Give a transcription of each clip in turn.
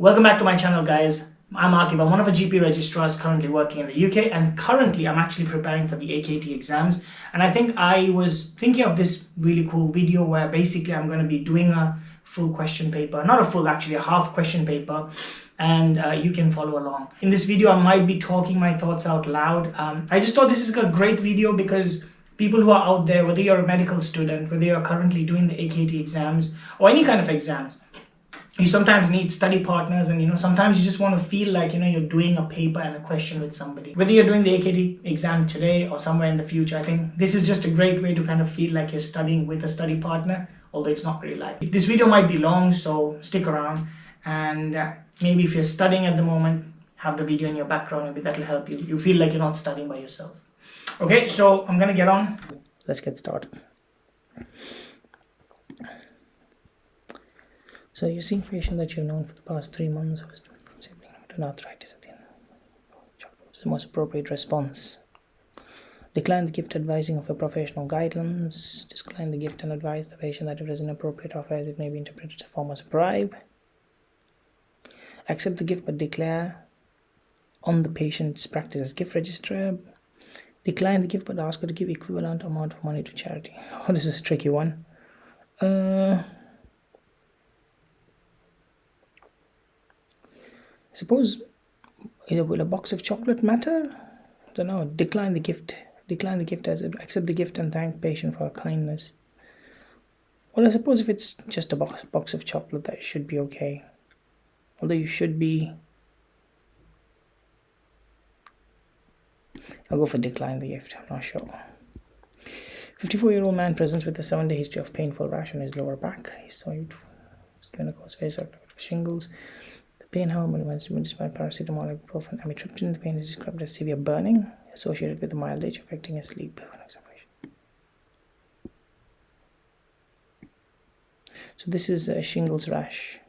Welcome back to my channel, guys. I'm Akib. I'm one of the GP registrars currently working in the UK, and currently I'm actually preparing for the AKT exams. And I think I was thinking of this really cool video where basically I'm going to be doing a full question paper, not a full, actually a half question paper, and you can follow along. In this video, I might be talking my thoughts out loud. I just thought this is a great video because people who are out there, whether you're a medical student, whether you're currently doing the AKT exams or any kind of exams, you sometimes need study partners, and sometimes you just want to feel like you're doing a paper and a question with somebody. Whether you're doing the AKT exam today or somewhere in the future, I think this is just a great way to kind of feel like you're studying with a study partner, although it's not really like. This video might be long, so stick around, and maybe if you're studying at the moment, have the video in your background. Maybe that'll help you feel like you're not studying by yourself. Okay, so I'm gonna get on. Let's get started. So you're seeing a patient that you've known for the past 3 months who is sibling with arthritis at the end. What is the most appropriate response? Decline the gift advising of a professional guidelines. Decline the gift and advise the patient that if it is inappropriate offer, as it may be interpreted as a form of a bribe. Accept the gift but declare on the patient's practice as gift registrar. Decline the gift but ask her to give equivalent amount of money to charity. Oh, this is a tricky one. Suppose, will a box of chocolate matter? I don't know. Decline the gift. Decline the gift as accept the gift and thank patient for her kindness. Well, I suppose if it's just a box of chocolate, that should be okay. Although you should be. I'll go for decline the gift. I'm not sure. 54-year-old man presents with a 7-day history of painful rash on his lower back. He saw it. He's given a cause for shingles. Pain, however, was reduced by paracetamol, ibuprofen, amitriptyline. The pain is described as severe burning associated with a mild itch affecting his sleep. So this is a shingles rash.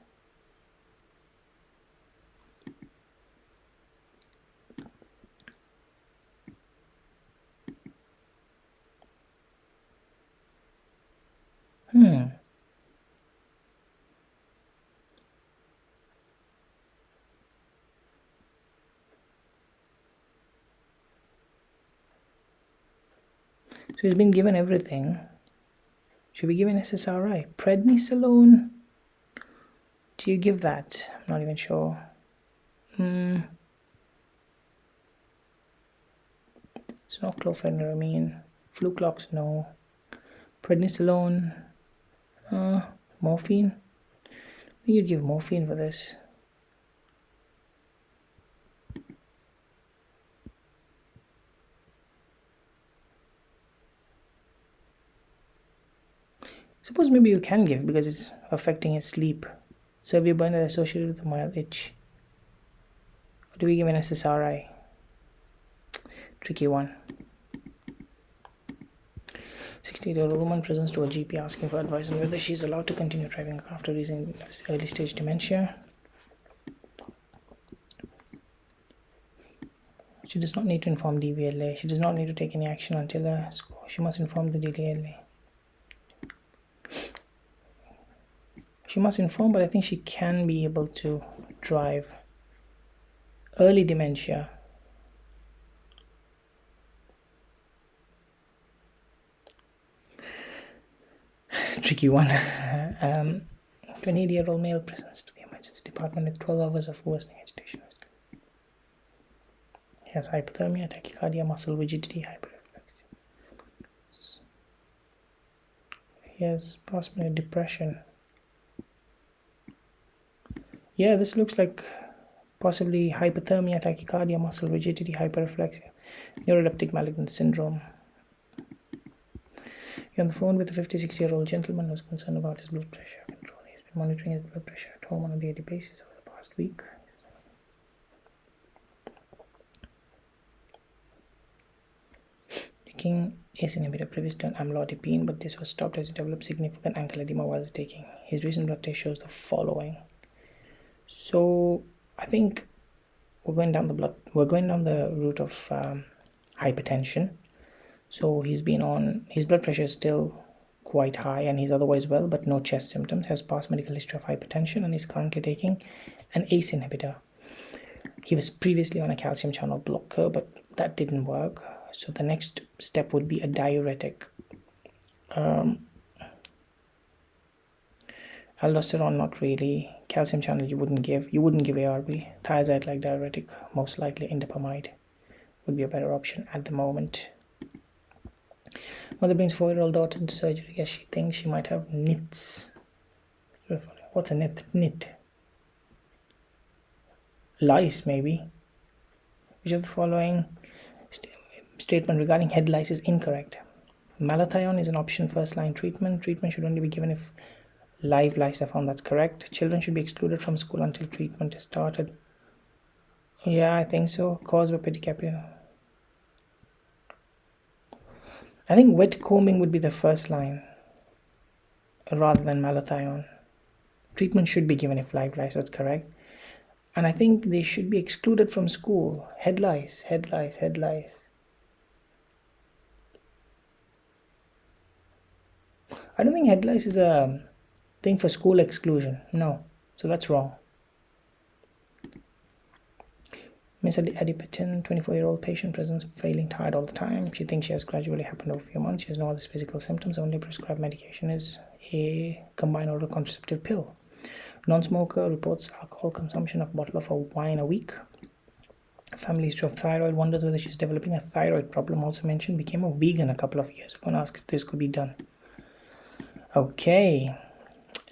So he's been given everything. Should be given SSRI. Prednisolone. Do you give that? I'm not even sure. It's not chlorpheniramine. Fluclox, no. Prednisolone. Morphine. I think you'd give morphine for this. Suppose maybe you can give because it's affecting his sleep. Severe burn is associated with a mild itch. Or do we give an SSRI? Tricky one. 68-year-old woman presents to a GP asking for advice on whether she is allowed to continue driving after reaching early stage dementia. She does not need to inform DVLA. She does not need to take any action until a score. She must inform the DVLA. She must inform, but I think she can be able to drive. Early dementia. Tricky one. 28-year-old male presents to the emergency department with 12 hours of worsening agitation. He has hypothermia, tachycardia, muscle rigidity, hyperreflexia. He has possibly depression. Yeah, this looks like possibly hypothermia, tachycardia, muscle rigidity, hyperreflexia, neuroleptic malignant syndrome. You're on the phone with a 56-year-old gentleman who's concerned about his blood pressure control. He's been monitoring his blood pressure at home on a daily basis over the past week. Taking ACE inhibitor previous to amlodipine, but this was stopped as he developed significant ankle edema while taking. His recent blood test shows the following. So I think we're going down the route of hypertension. So he's been on, his blood pressure is still quite high, and he's otherwise well, but no chest symptoms, has past medical history of hypertension, and is currently taking an ACE inhibitor. He was previously on a calcium channel blocker, but that didn't work. So the next step would be a diuretic. Aldosterone, not really. Calcium channel, you wouldn't give ARB. Thiazide, like diuretic, most likely indapamide would be a better option at the moment. Mother brings 4-year-old daughter into surgery as she thinks she might have NITs. What's a NIT? NIT. Lice, maybe. Which of the following statement regarding head lice is incorrect? Malathion is an option first-line treatment. Treatment should only be given if live lice are found. That's correct. Children should be excluded from school until treatment is started. Yeah, I think so. Cause of pedicapia. I think wet combing would be the first line rather than malathion. Treatment should be given if live lice. That's correct. And I think they should be excluded from school. Head lice, head lice, head lice. I don't think head lice is a thing for school exclusion. No. So that's wrong. Miss Adipatin, 24-year-old patient, presents failing tired all the time. She thinks she has gradually happened over a few months. She has no other physical symptoms. Only prescribed medication is a combined oral contraceptive pill. Non-smoker, reports alcohol consumption of a bottle of wine a week. Family history of thyroid, wonders whether she's developing a thyroid problem. Also mentioned, became a vegan a couple of years ago and asked if this could be done. Okay,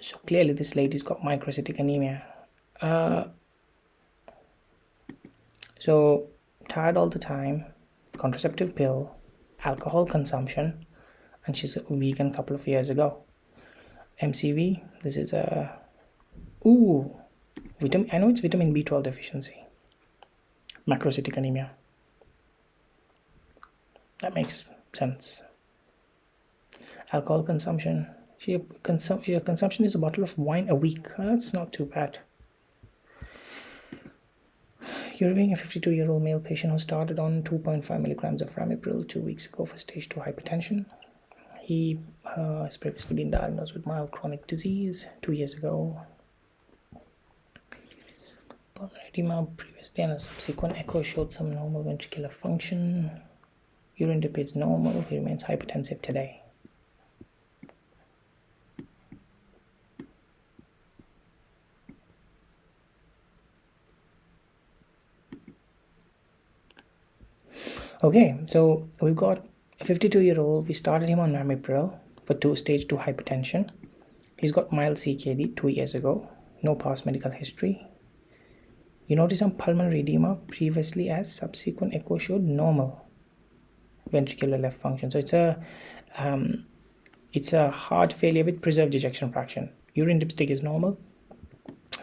so clearly this lady's got microcytic anemia. So tired all the time, contraceptive pill, alcohol consumption, and she's a vegan a couple of years ago. MCV, this is a I know it's vitamin B12 deficiency. Macrocytic anemia. That makes sense. Alcohol consumption. Your consumption is a bottle of wine a week. That's not too bad. You're reviewing a 52-year-old male patient who started on 2.5 milligrams of ramipril 2 weeks ago for stage 2 hypertension. He has previously been diagnosed with mild chronic disease 2 years ago. Pulmonary edema previously, and a subsequent echo showed some normal ventricular function. Urine lipids normal. He remains hypertensive today. Okay, so we've got a 52-year-old. We started him on ramipril for stage 2 hypertension. He's got mild CKD 2 years ago. No past medical history. You notice some pulmonary edema previously, as subsequent echo showed normal ventricular left function. So it's a heart failure with preserved ejection fraction. Urine dipstick is normal.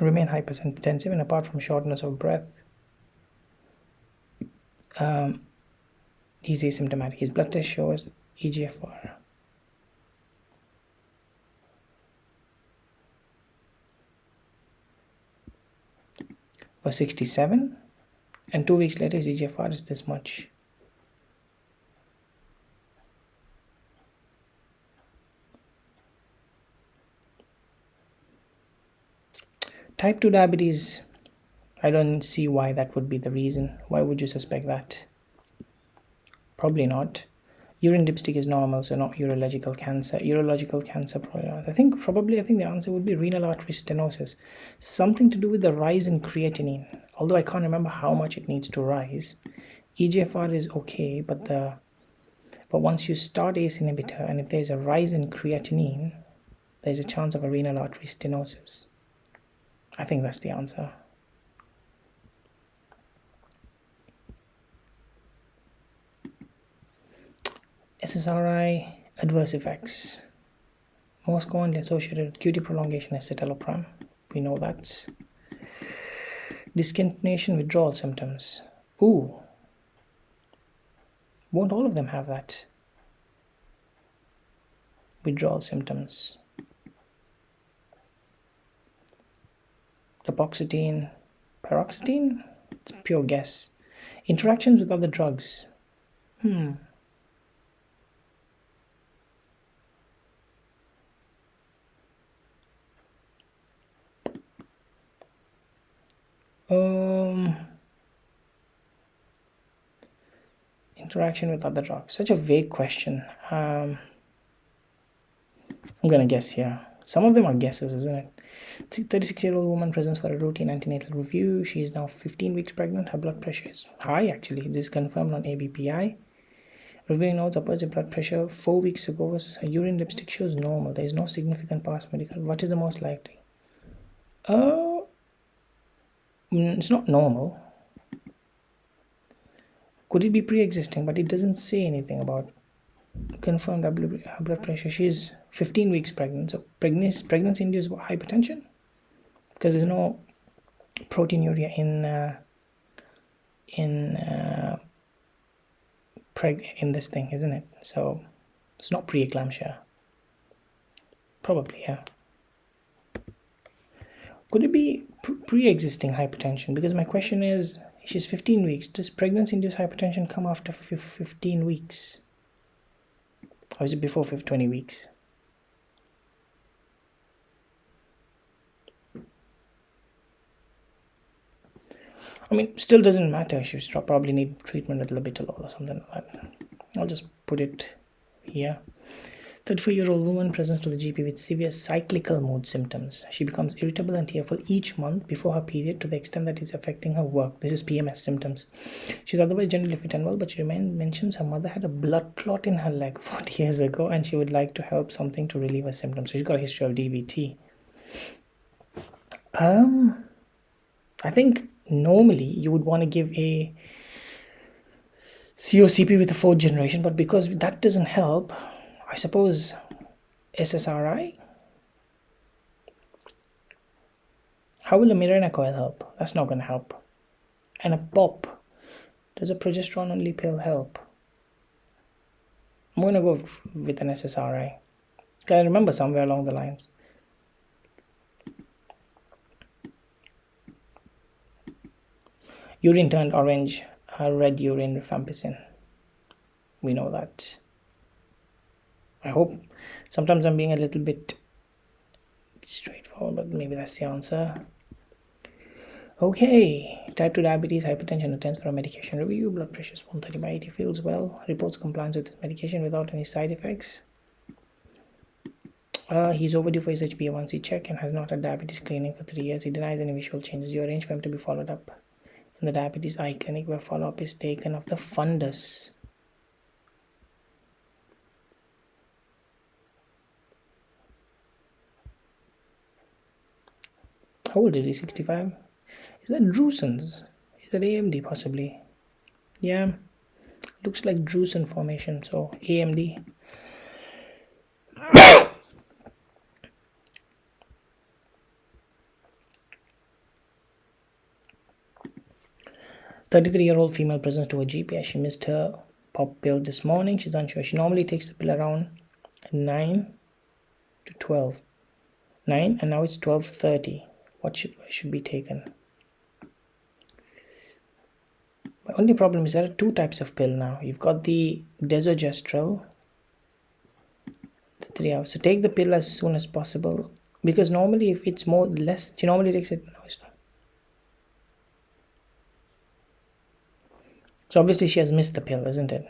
Remain hypertensive, and apart from shortness of breath, he's asymptomatic. His blood test shows EGFR. For 67, and 2 weeks later his EGFR is this much. Type 2 diabetes, I don't see why that would be the reason. Why would you suspect that? Probably not. Urine dipstick is normal, so not urological cancer. Urological cancer, I think the answer would be renal artery stenosis. Something to do with the rise in creatinine. Although I can't remember how much it needs to rise. EGFR is okay, but once you start ACE inhibitor, and if there's a rise in creatinine, there's a chance of a renal artery stenosis. I think that's the answer. SSRI adverse effects. Most commonly associated with QT prolongation is citalopram. We know that. Discontinuation withdrawal symptoms. Won't all of them have that? Withdrawal symptoms. Duloxetine, paroxetine? It's a pure guess. Interactions with other drugs. Interaction with other drugs. Such a vague question. I'm gonna guess here. Some of them are guesses, isn't it? 36-year-old woman presents for a routine antenatal review. She is now 15 weeks pregnant. Her blood pressure is high, actually. This is confirmed on ABPI. Reviewing notes, opposite blood pressure 4 weeks ago was her urine lipstick shows normal. There is no significant past medical. What is the most likely? It's not normal. Could it be pre-existing? But it doesn't say anything about confirmed blood pressure. She is 15 weeks pregnant. So pregnancy induced hypertension, because there's no proteinuria in this thing, isn't it? So it's not preeclampsia. Probably, yeah. Could it be pre-existing hypertension? Because my question is, she's 15 weeks. Does pregnancy-induced hypertension come after 15 weeks? Or is it before 20 weeks? I mean, still doesn't matter. She probably need treatment with labetalol or something like that. I'll just put it here. 34-year-old woman presents to the GP with severe cyclical mood symptoms. She becomes irritable and tearful each month before her period to the extent that it's affecting her work. This is PMS symptoms. She's otherwise generally fit and well, but she mentions her mother had a blood clot in her leg 40 years ago and she would like to help something to relieve her symptoms. So she's got a history of DVT. I think normally you would want to give a COCP with the 4th generation, but because that doesn't help, I suppose SSRI. How will a Mirena coil help? That's not going to help. And a POP. Does a progesterone only pill help? I'm going to go with an SSRI. I remember somewhere along the lines. Urine turned orange, red urine, rifampicin. We know that. I hope sometimes I'm being a little bit straightforward, but maybe that's the answer. Okay, type 2 diabetes, hypertension, attends for a medication review, blood pressure is 130/80, feels well, reports compliance with medication without any side effects. He's overdue for his HbA1c check and has not had diabetes screening for 3 years. He denies any visual changes. You arrange for him to be followed up in the diabetes eye clinic where follow-up is taken of the fundus. How old is he? 65? Is that Drusens? Is that AMD possibly? Yeah, looks like Drusen formation, so AMD. "33-year-old female presents to her GP as she missed her pop pill this morning. She's unsure. She normally takes the pill around 9 to 12. 9 and now it's 12:30. What should be taken? My only problem is there are 2 types of pill now. You've got the desogestrel, the 3 hours. So take the pill as soon as possible, because normally if it's less, she normally takes it. No, it's not. So obviously she has missed the pill, isn't it?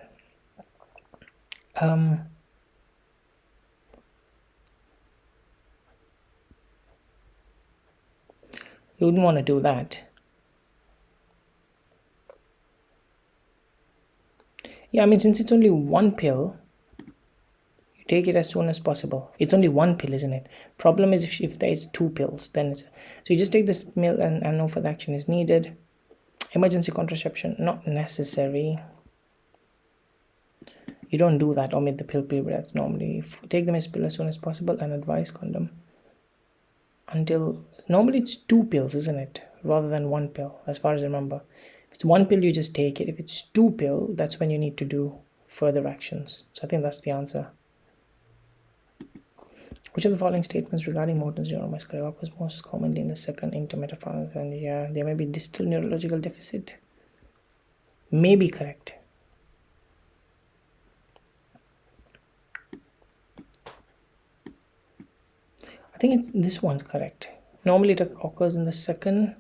You wouldn't want to do that. Yeah, I mean, since it's only 1 pill, you take it as soon as possible. It's only 1 pill, isn't it? Problem is if there is 2 pills, then it's... So you just take this pill and no further action is needed. Emergency contraception, not necessary. You don't do that, omit the pill period. That's normally... Take the pill as soon as possible and advise condom. Until... Normally it's 2 pills, isn't it? Rather than 1 pill, as far as I remember. If it's 1 pill, you just take it. If it's 2 pill, that's when you need to do further actions. So I think that's the answer. Which of the following statements regarding Morton's neuromuscular occurs most commonly in the second intermetaphyseal? And yeah, there may be distal neurological deficit. May be correct. I think this one's correct. Normally it occurs in the second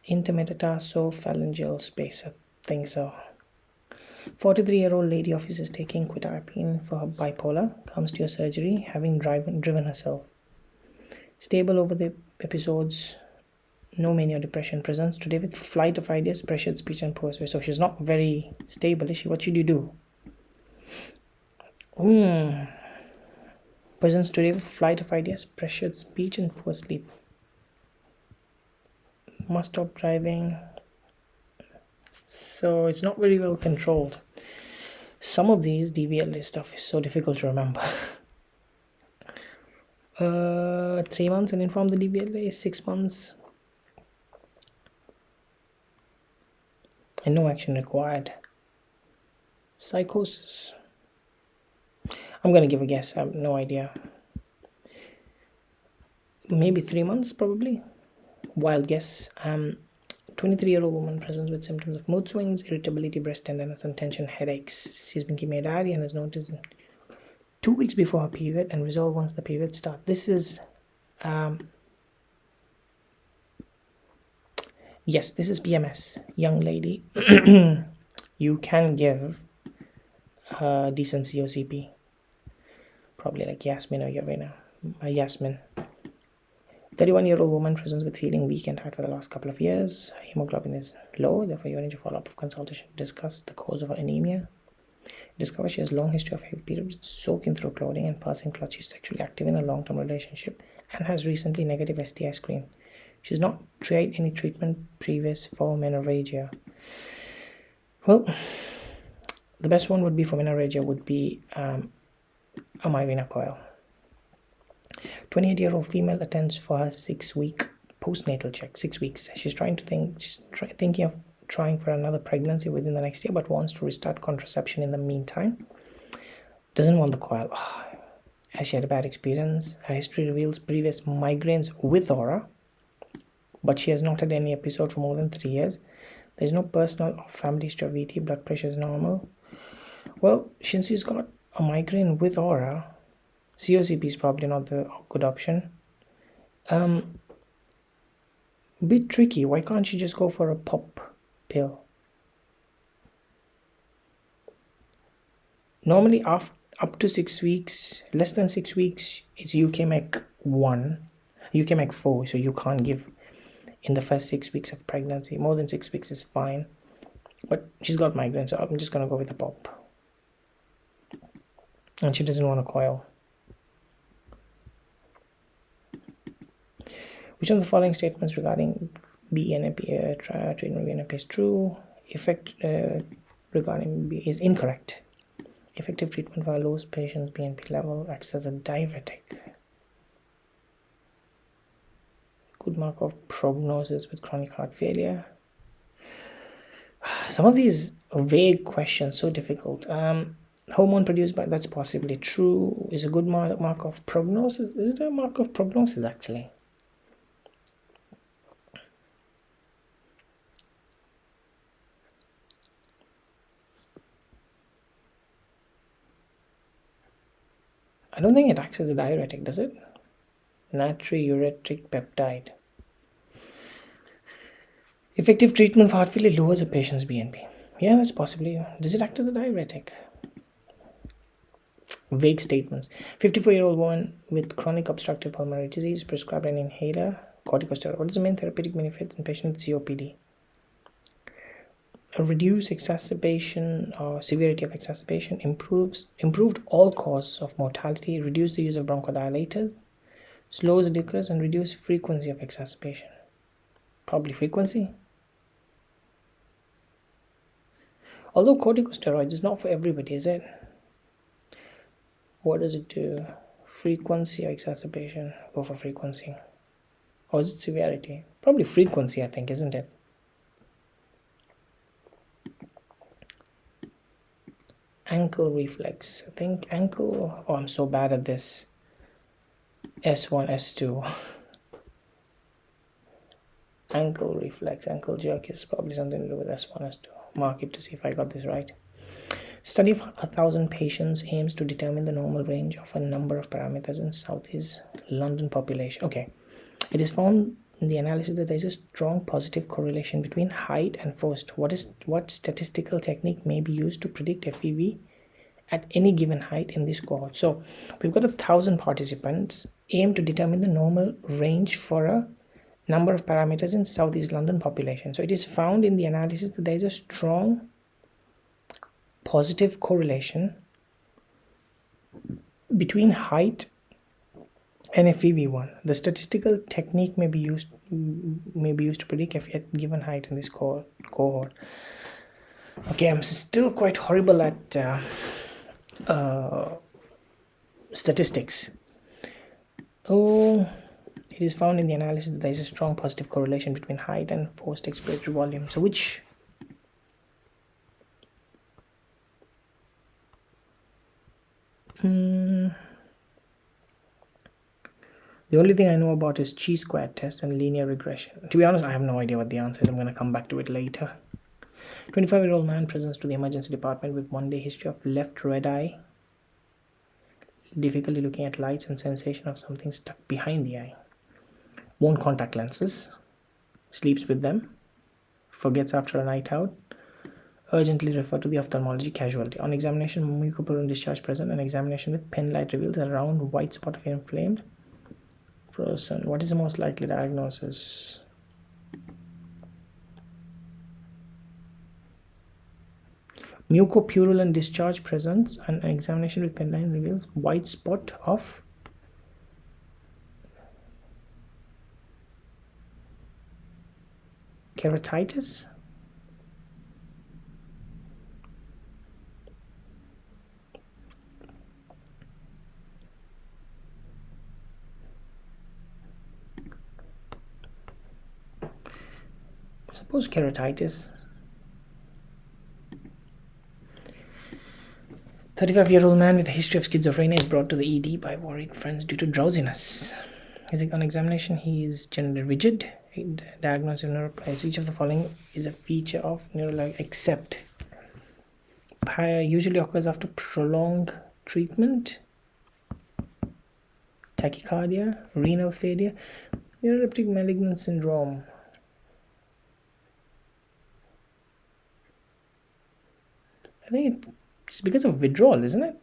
intermetatarsophalangeal space. I think so. 43-year-old lady officer is taking quetiapine for her bipolar. Comes to your surgery having driven herself. Stable over the episodes. No mania depression. Presents today with flight of ideas, pressured speech, and poor way. So she's not very stable, is she? What should you do? Presents today with flight of ideas, pressured speech, and poor sleep. Must stop driving. So it's not very well controlled. Some of these DVLA stuff is so difficult to remember. 3 months and inform the DVLA, 6 months. And no action required. Psychosis. I'm gonna give a guess. I have no idea. Maybe 3 months, probably. Wild guess. 23-year-old woman presents with symptoms of mood swings, irritability, breast tenderness, and tension headaches. She's been keeping a diary and has noticed 2 weeks before her period and resolve once the period starts. This is yes, this is PMS. Young lady, you can give decent COCP, probably like Yasmin or Yavina. Yasmin. 31-year-old woman presents with feeling weak and tired for the last couple of years. Hemoglobin is low, therefore you arrange a follow-up of consultation to discuss the cause of her anemia. Discover she has long history of HIV periods, soaking through clothing and passing clots. She's sexually active in a long-term relationship and has recently negative STI screen. She's not tried any treatment previous for menorrhagia. Well, the best one would be for menorrhagia would be a Mirena coil. 28-year-old female attends for her 6-week postnatal check. 6 weeks. She's thinking of trying for another pregnancy within the next year, but wants to restart contraception in the meantime. Doesn't want the coil. Has she had a bad experience? Her history reveals previous migraines with aura, but she has not had any episode for more than 3 years. There is no personal or family history of VT. Blood pressure is normal. Well, since she's got a migraine with aura, COCP is probably not the good option. Bit tricky. Why can't she just go for a pop pill? Normally, up to 6 weeks, less than 6 weeks, it's UKMEC 1, UKMEC 4, so you can't give in the first 6 weeks of pregnancy. More than 6 weeks is fine. But she's got migraine, so I'm just going to go with a pop. And she doesn't want a coil. Which of the following statements regarding BNP treatment BNP is true? Effect regarding B is incorrect. Effective treatment for low patient's BNP level acts as a diuretic. Good mark of prognosis with chronic heart failure. Some of these vague questions, so difficult. Hormone produced by, that's possibly true. Is a good mark of prognosis. Is it a mark of prognosis actually? I don't think it acts as a diuretic, does it? Natriuretic peptide. Effective treatment for heart failure lowers a patient's BNP. Yeah, that's possibly. Does it act as a diuretic? Vague statements. 54-year-old woman with chronic obstructive pulmonary disease prescribed an inhaler, corticosteroid. What is the main therapeutic benefit in patients with COPD? A reduced exacerbation or severity of exacerbation, improved all causes of mortality, reduced the use of bronchodilators, slows the decrease, and reduce frequency of exacerbation. Probably frequency. Although corticosteroids is not for everybody, is it? What does it do? Frequency or exacerbation? Go for frequency. Or is it severity? Probably frequency, I think, isn't it? Ankle reflex. I think ankle. Oh, I'm so bad at this. S1, S2. Ankle reflex, ankle jerk is probably something to do with S1, S2. Mark it to see if I got this right. Study of 1,000 patients aims to determine the normal range of a number of parameters in Southeast London population. Okay. It is found in the analysis that there is a strong positive correlation between height and forced. What statistical technique may be used to predict FEV at any given height in this cohort? So we've got 1,000 participants. Aim to determine the normal range for a number of parameters in Southeast London population. So it is found in the analysis that there is a strong positive correlation between height and FEV1. The statistical technique may be used to predict FEV at given height in this cohort. Okay, I'm still quite horrible at statistics. Oh, it is found in the analysis that there is a strong positive correlation between height and forced expiratory volume. So which the only thing I know about is chi-square test and linear regression. To be honest, I have no idea what the answer is. I'm going to come back to it later. 25-year-old man presents to the emergency department with 1-day history of left red eye, difficulty looking at lights and sensation of something stuck behind the eye. Won't contact lenses, sleeps with them, forgets after a night out, urgently refer to the ophthalmology casualty. On examination, mucopurulent discharge present, and examination with pen light reveals a round white spot of inflamed person. What is the most likely diagnosis? Mucopurulent discharge presents, and an examination with pen light reveals white spot of keratitis. I suppose keratitis. 35-year-old man with a history of schizophrenia is brought to the ED by worried friends due to drowsiness. On examination, he is generally rigid. Diagnosis of neuropathy. Each of the following is a feature of neurologic except usually occurs after prolonged treatment, tachycardia, renal failure, neuroleptic malignant syndrome. I think it's because of withdrawal, isn't it?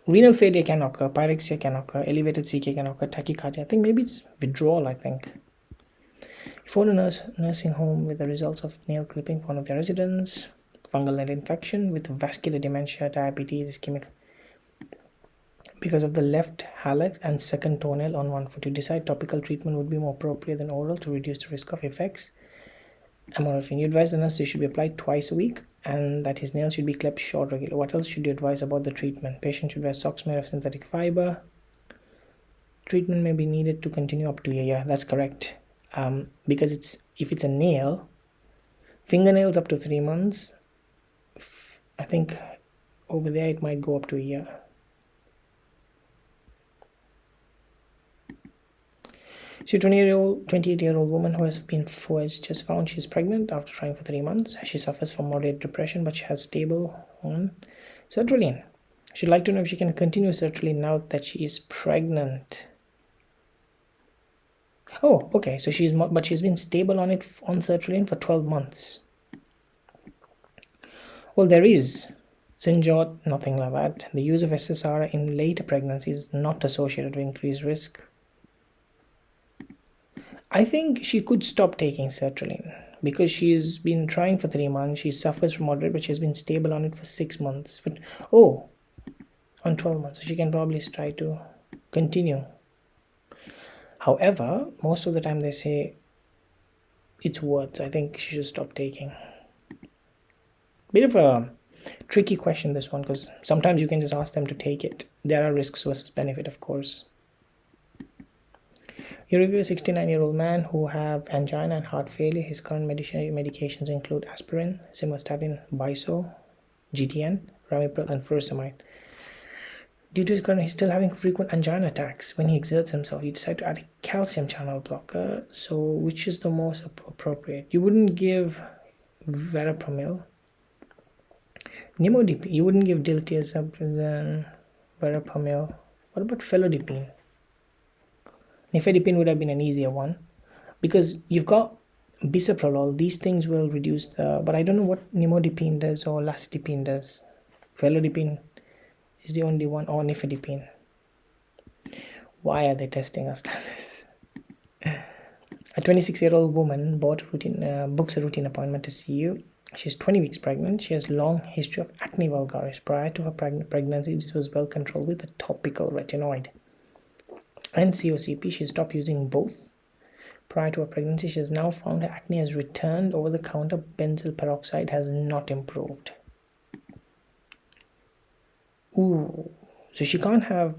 Renal failure can occur, pyrexia can occur, elevated CK can occur, tachycardia. I think maybe it's withdrawal, I think. He phoned a nursing home with the results of nail clipping for one of their residents, fungal nail infection with vascular dementia, diabetes, ischemic. Because of the left hallux and second toenail on one foot, you decide topical treatment would be more appropriate than oral to reduce the risk of effects. Amorphine. You advise the nurse they should be applied twice a week and that his nails should be clipped short regularly. What else should you advise about the treatment? Patient should wear socks made of synthetic fiber. Treatment may be needed to continue up to a year. That's correct. Because if it's a nail, fingernails up to 3 months. I think over there it might go up to a year. So a 28-year-old woman who has just found she's pregnant after trying for 3 months. She suffers from moderate depression, but she has stable on sertraline. She'd like to know if she can continue sertraline now that she is pregnant. Oh, okay. So she's been stable on sertraline for 12 months. Well, there is Synjot, nothing like that. The use of SSRI in later pregnancy is not associated with increased risk. I think she could stop taking sertraline because she's been trying for 3 months. She suffers from moderate, but she's been stable on it for 6 months. On 12 months. So she can probably try to continue. However, most of the time they say it's worth. So I think she should stop taking. Bit of a tricky question, this one, because sometimes you can just ask them to take it. There are risks versus benefit, of course. You review a 69-year-old man who have angina and heart failure. His current medications include aspirin, simvastatin, biso, GTN, ramipril, and furosemide. Due to his current, he's still having frequent angina attacks. When he exerts himself, you decide to add a calcium channel blocker. So which is the most appropriate? You wouldn't give verapamil. Nimodipine. You wouldn't give diltiazem, verapamil. What about felodipine? Nifedipine would have been an easier one because you've got bisoprolol. These things will reduce the, but I don't know what nimodipine does or lasdipine does. Felodipine is the only one, or nifedipine. Why are they testing us like this? A 26-year-old woman books a routine appointment to see you. She's 20 weeks pregnant. She has long history of acne vulgaris. Prior to her pregnancy, this was well controlled with a topical retinoid and COCP. She stopped using both. Prior to her pregnancy, she has now found her acne has returned. Over-the-counter benzyl peroxide has not improved. Ooh, so she can't have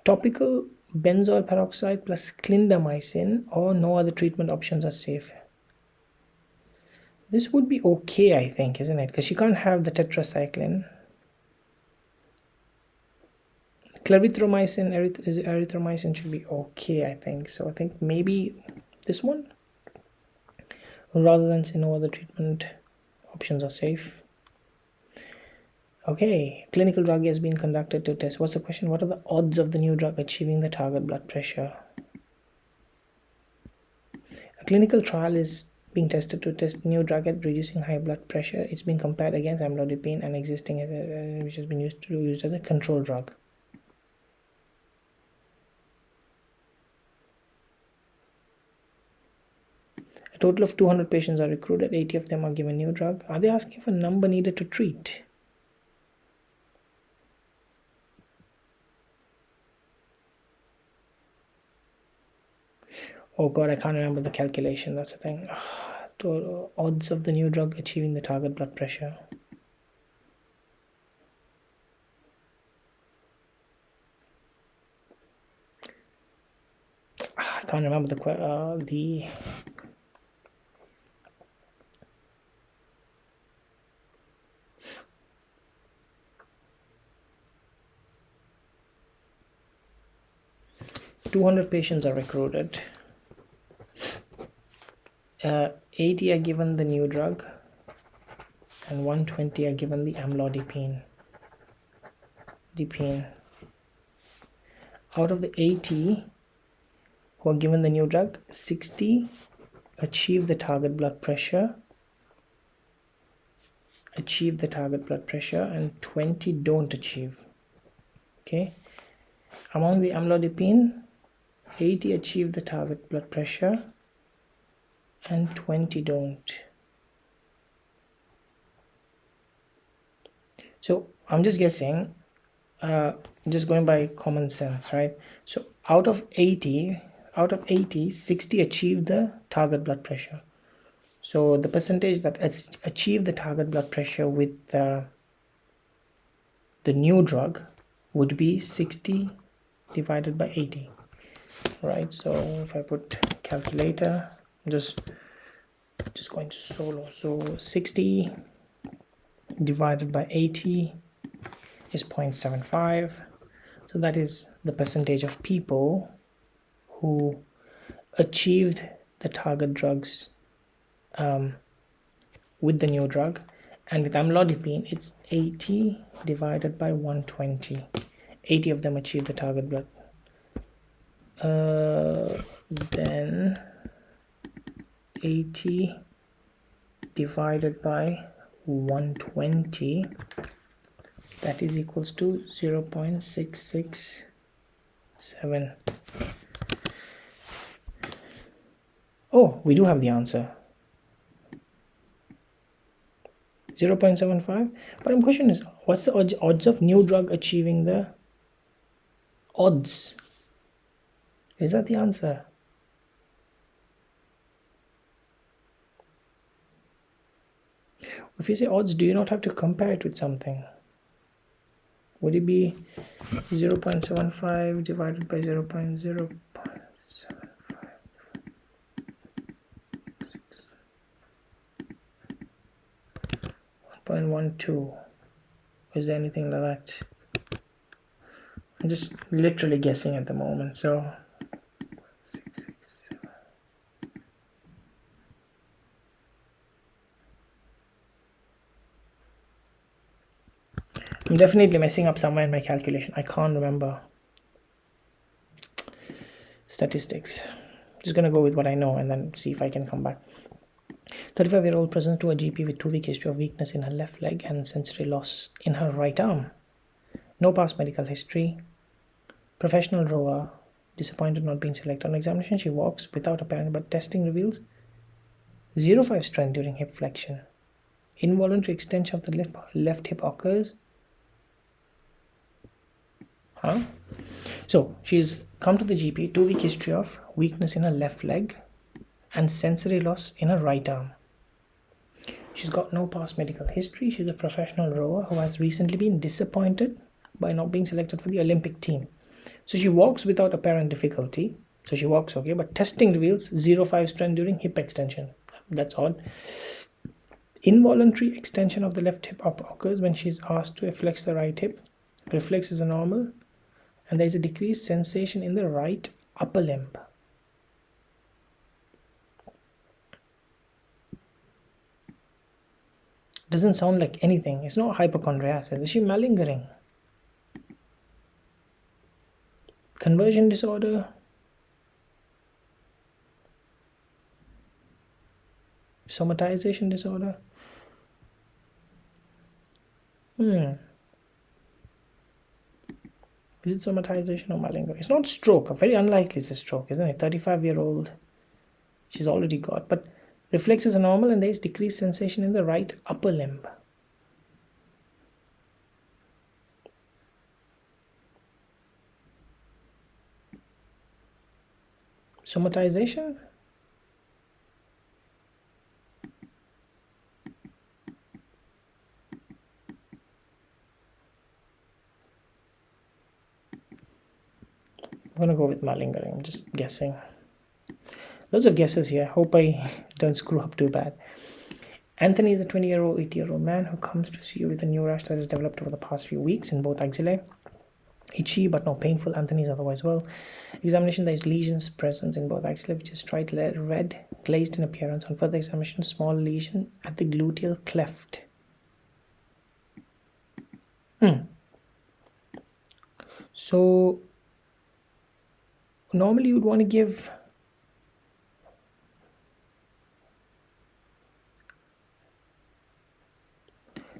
topical benzoyl peroxide plus clindamycin, or no other treatment options are safe. This would be okay, I think, isn't it? Because she can't have the tetracycline. Clarithromycin, erythromycin should be okay, I think. So I think maybe this one, rather than say no other treatment options are safe. Okay, clinical drug has been conducted to test. What's the question? What are the odds of the new drug achieving the target blood pressure? A clinical trial is being tested to test new drug at reducing high blood pressure. It's been compared against amlodipine and existing, which has been used as a control drug. A total of 200 patients are recruited. 80 of them are given new drug. Are they asking for number needed to treat? Oh god, I can't remember the calculation. That's the thing. Odds of the new drug achieving the target blood pressure. I can't remember the 200 patients are recruited. 80 are given the new drug and 120 are given the amlodipine. Out of the 80 who are given the new drug, 60 achieve the target blood pressure, and 20 don't achieve. Okay, among the amlodipine, 80 achieve the target blood pressure and 20 don't. So I'm just guessing, just going by common sense, right? So out of 80, 60 achieve the target blood pressure. So the percentage that achieve the target blood pressure with the new drug would be 60 divided by 80, right? So if I put calculator, I'm just going solo. So 60 divided by 80 is 0.75. So that is the percentage of people who achieved the target drugs with the new drug. And with amlodipine, it's 80 divided by 120. 80 of them achieve the target blood. Then 80 divided by 120, that is equals to 0.667. Oh, we do have the answer. 0.75. But my question is, what's the odds of new drug achieving the odds? Is that the answer? If you say odds, do you not have to compare it with something? Would it be 0.75 divided by 0.0.75? 1.12? Is there anything like that? I'm just literally guessing at the moment. So 6, 7. I'm definitely messing up somewhere in my calculation. I can't remember statistics. Just gonna go with what I know and then see if I can come back. 35-year-old presents to a GP with 2-week history of weakness in her left leg and sensory loss in her right arm. No past medical history. Professional rower. Disappointed not being selected. On examination, she walks without apparent, but testing reveals 0.5 strength during hip flexion. Involuntary extension of the left hip occurs. So she's come to the GP, 2-week history of weakness in her left leg and sensory loss in her right arm. She's got no past medical history. She's a professional rower who has recently been disappointed by not being selected for the Olympic team. So she walks without apparent difficulty. So she walks okay, but testing reveals 0.5 strength during hip extension. That's odd. Involuntary extension of the left hip occurs when she's asked to flex the right hip. Reflexes are normal, and there is a decreased sensation in the right upper limb. Doesn't sound like anything. It's not hypochondriasis. Is she malingering? Conversion disorder. Somatization disorder. Is it somatization or malingering? It's not stroke. Very unlikely it's a stroke, isn't it? 35-year-old. She's already got. But reflexes are normal and there is decreased sensation in the right upper limb. Somatization? I'm gonna go with malingering. I'm just guessing. Loads of guesses here. Hope I don't screw up too bad. Anthony is a 80-year-old man who comes to see you with a new rash that has developed over the past few weeks in both axillae. Itchy but not painful. Anthony is otherwise well. Examination, there is lesions present in both axillae, which is striped red, glazed in appearance. On further examination, small lesion at the gluteal cleft. So normally you'd want to give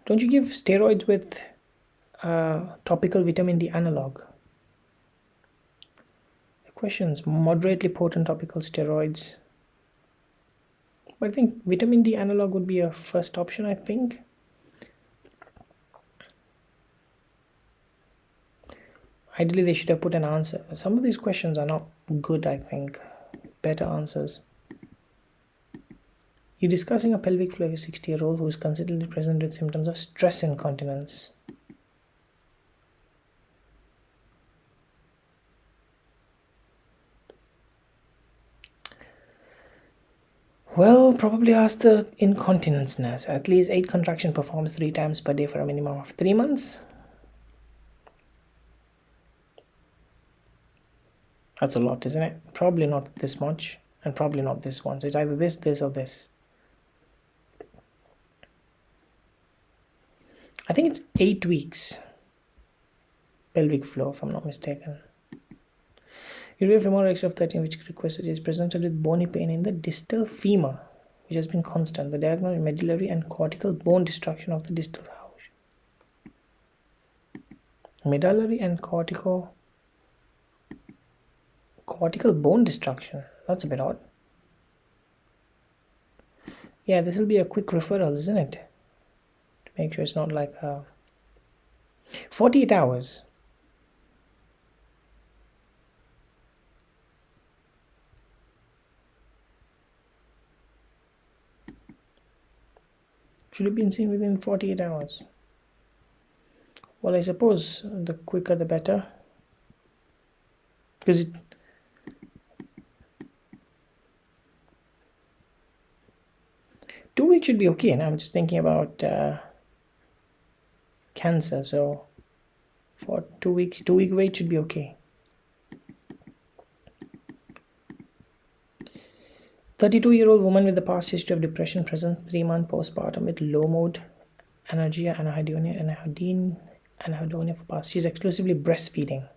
don't you give steroids with topical vitamin D analog? The question's moderately potent topical steroids, but I think vitamin D analog would be a first option. I think ideally they should have put an answer. Some of these questions are not good. I think better answers. You're discussing a pelvic floor of a 60-year-old who is consistently present with symptoms of stress incontinence. Well, probably ask the incontinence nurse. At least 8 contraction performs 3 times per day for a minimum of 3 months. That's a lot, isn't it? Probably not this much, and probably not this one. So it's either this, this, or this. I think it's 8 weeks. Pelvic floor, if I'm not mistaken. Urea femoral X-ray of 13, which requested, is presented with bony pain in the distal femur, which has been constant. The diagnosis is medullary and cortical bone destruction of the distal house. Medullary and cortical bone destruction. That's a bit odd. Yeah, this will be a quick referral, isn't it? To make sure it's not like 48 hours. Should have been seen within 48 hours. Well, I suppose the quicker the better. Because 2 weeks should be okay. And I'm just thinking about cancer. So for 2 weeks, 2-week wait should be okay. 32-year-old woman with the past history of depression presents 3-month postpartum with low mode anergia, anhedonia, anhedonia for past. She's exclusively breastfeeding.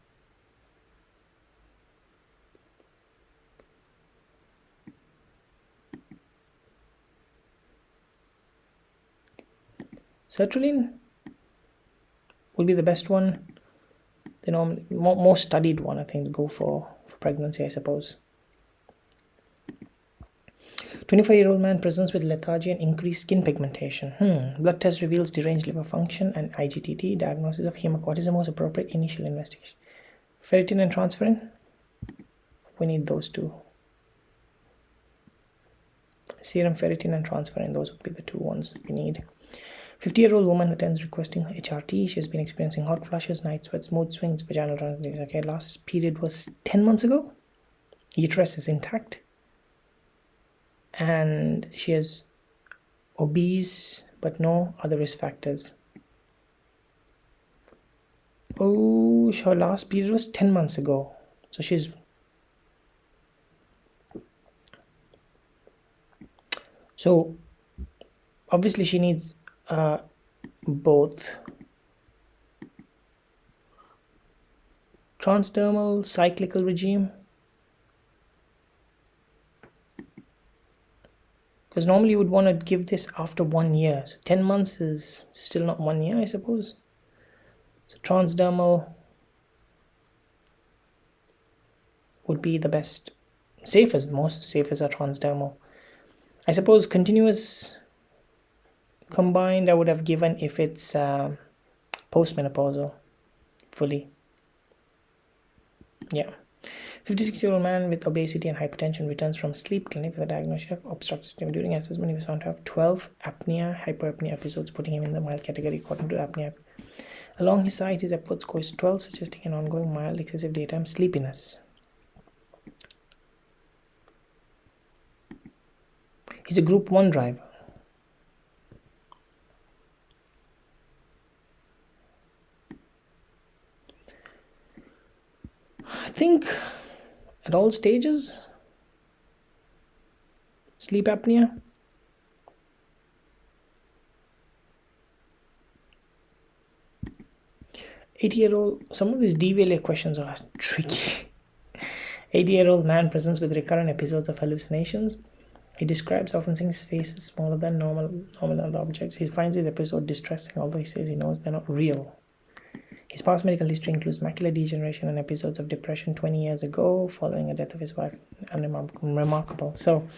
Sertraline will be the best one. The normally more studied one, I think, to go for pregnancy, I suppose. 25-year-old man presents with lethargy and increased skin pigmentation. Blood test reveals deranged liver function and IGTT. Diagnosis of hemophilia. What is the most appropriate initial investigation? Ferritin and transferrin. We need those two. Serum ferritin and transferrin. Those would be the two ones we need. 50-year-old woman attends requesting HRT. She has been experiencing hot flushes, night sweats, mood swings, vaginal transitions. Okay, last period was 10 months ago. Uterus is intact. And she is obese, but no other risk factors. Oh, her last period was 10 months ago. So she's... So, obviously she needs both transdermal cyclical regime, because normally you would want to give this after 1 year. So 10 months is still not 1 year, I suppose. So transdermal would be the best, safest, most safest are transdermal. I suppose continuous combined I would have given if it's postmenopausal fully. Yeah. 56-year-old man with obesity and hypertension returns from sleep clinic with a diagnosis of obstructive sleep. During assessment, he was found to have 12 hyperapnea episodes, putting him in the mild category according to the apnea. Along his side, his Epworth score is 12, suggesting an ongoing mild excessive daytime sleepiness. He's a Group 1 driver. I think at all stages, sleep apnea. Some of these DVLA questions are tricky. 80-year-old man presents with recurrent episodes of hallucinations. He describes often seeing his face is smaller than normal objects. He finds this episode distressing, although he says he knows they're not real. His past medical history includes macular degeneration and episodes of depression 20 years ago following the death of his wife. Unremarkable. So,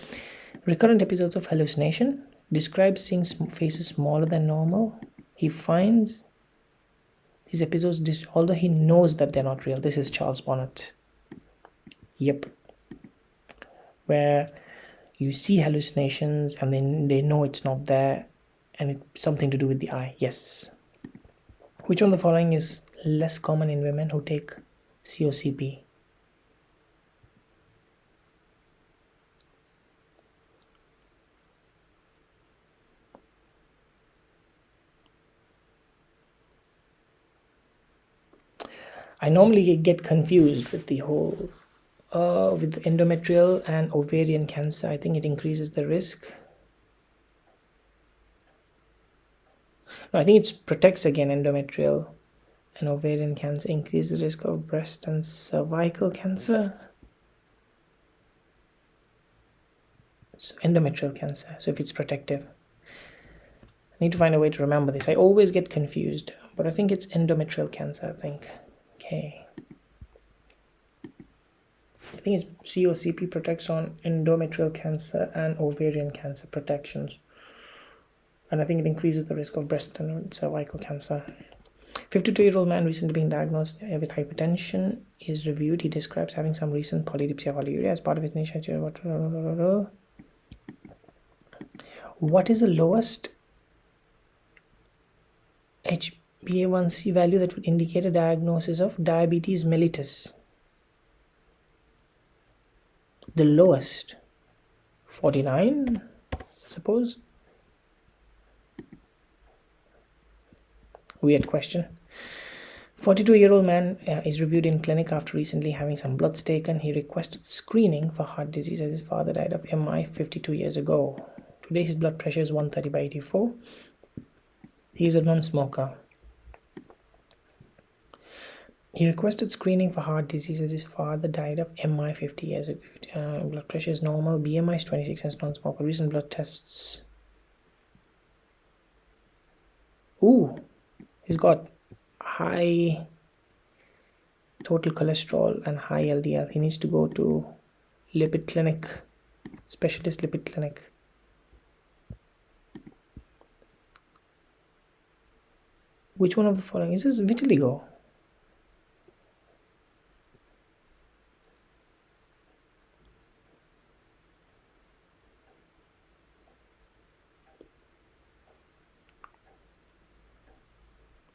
recurrent episodes of hallucination, describes seeing faces smaller than normal. He finds these episodes, although he knows that they're not real. This is Charles Bonnet. Yep. Where you see hallucinations and then they know it's not there and it's something to do with the eye. Yes. Which one of the following is less common in women who take COCP? I normally get confused with the whole with endometrial and ovarian cancer. I think it increases the risk. No, I think it protects again endometrial and ovarian cancer, increase the risk of breast and cervical cancer. So endometrial cancer, so if it's protective. I need to find a way to remember this. I always get confused, but I think it's endometrial cancer, I think. Okay. I think it's COCP protects on endometrial cancer and ovarian cancer protections. And I think it increases the risk of breast and cervical cancer. 52-year-old man recently being diagnosed with hypertension is reviewed. He describes having some recent polydipsia of polyuria as part of his initiative. What is the lowest HbA1c value that would indicate a diagnosis of diabetes mellitus? The lowest, 49, I suppose. Weird question. 42-year-old man is reviewed in clinic after recently having some bloods taken. He requested screening for heart disease as his father died of MI 52 years ago. Today his blood pressure is 130/84. He is a non-smoker. He requested screening for heart disease as his father died of MI 50 years ago. Blood pressure is normal. BMI is 26 and non-smoker. Recent blood tests. Ooh, he's got high total cholesterol and high LDL. He needs to go to lipid clinic, specialist lipid clinic. Which one of the following is this? Vitiligo.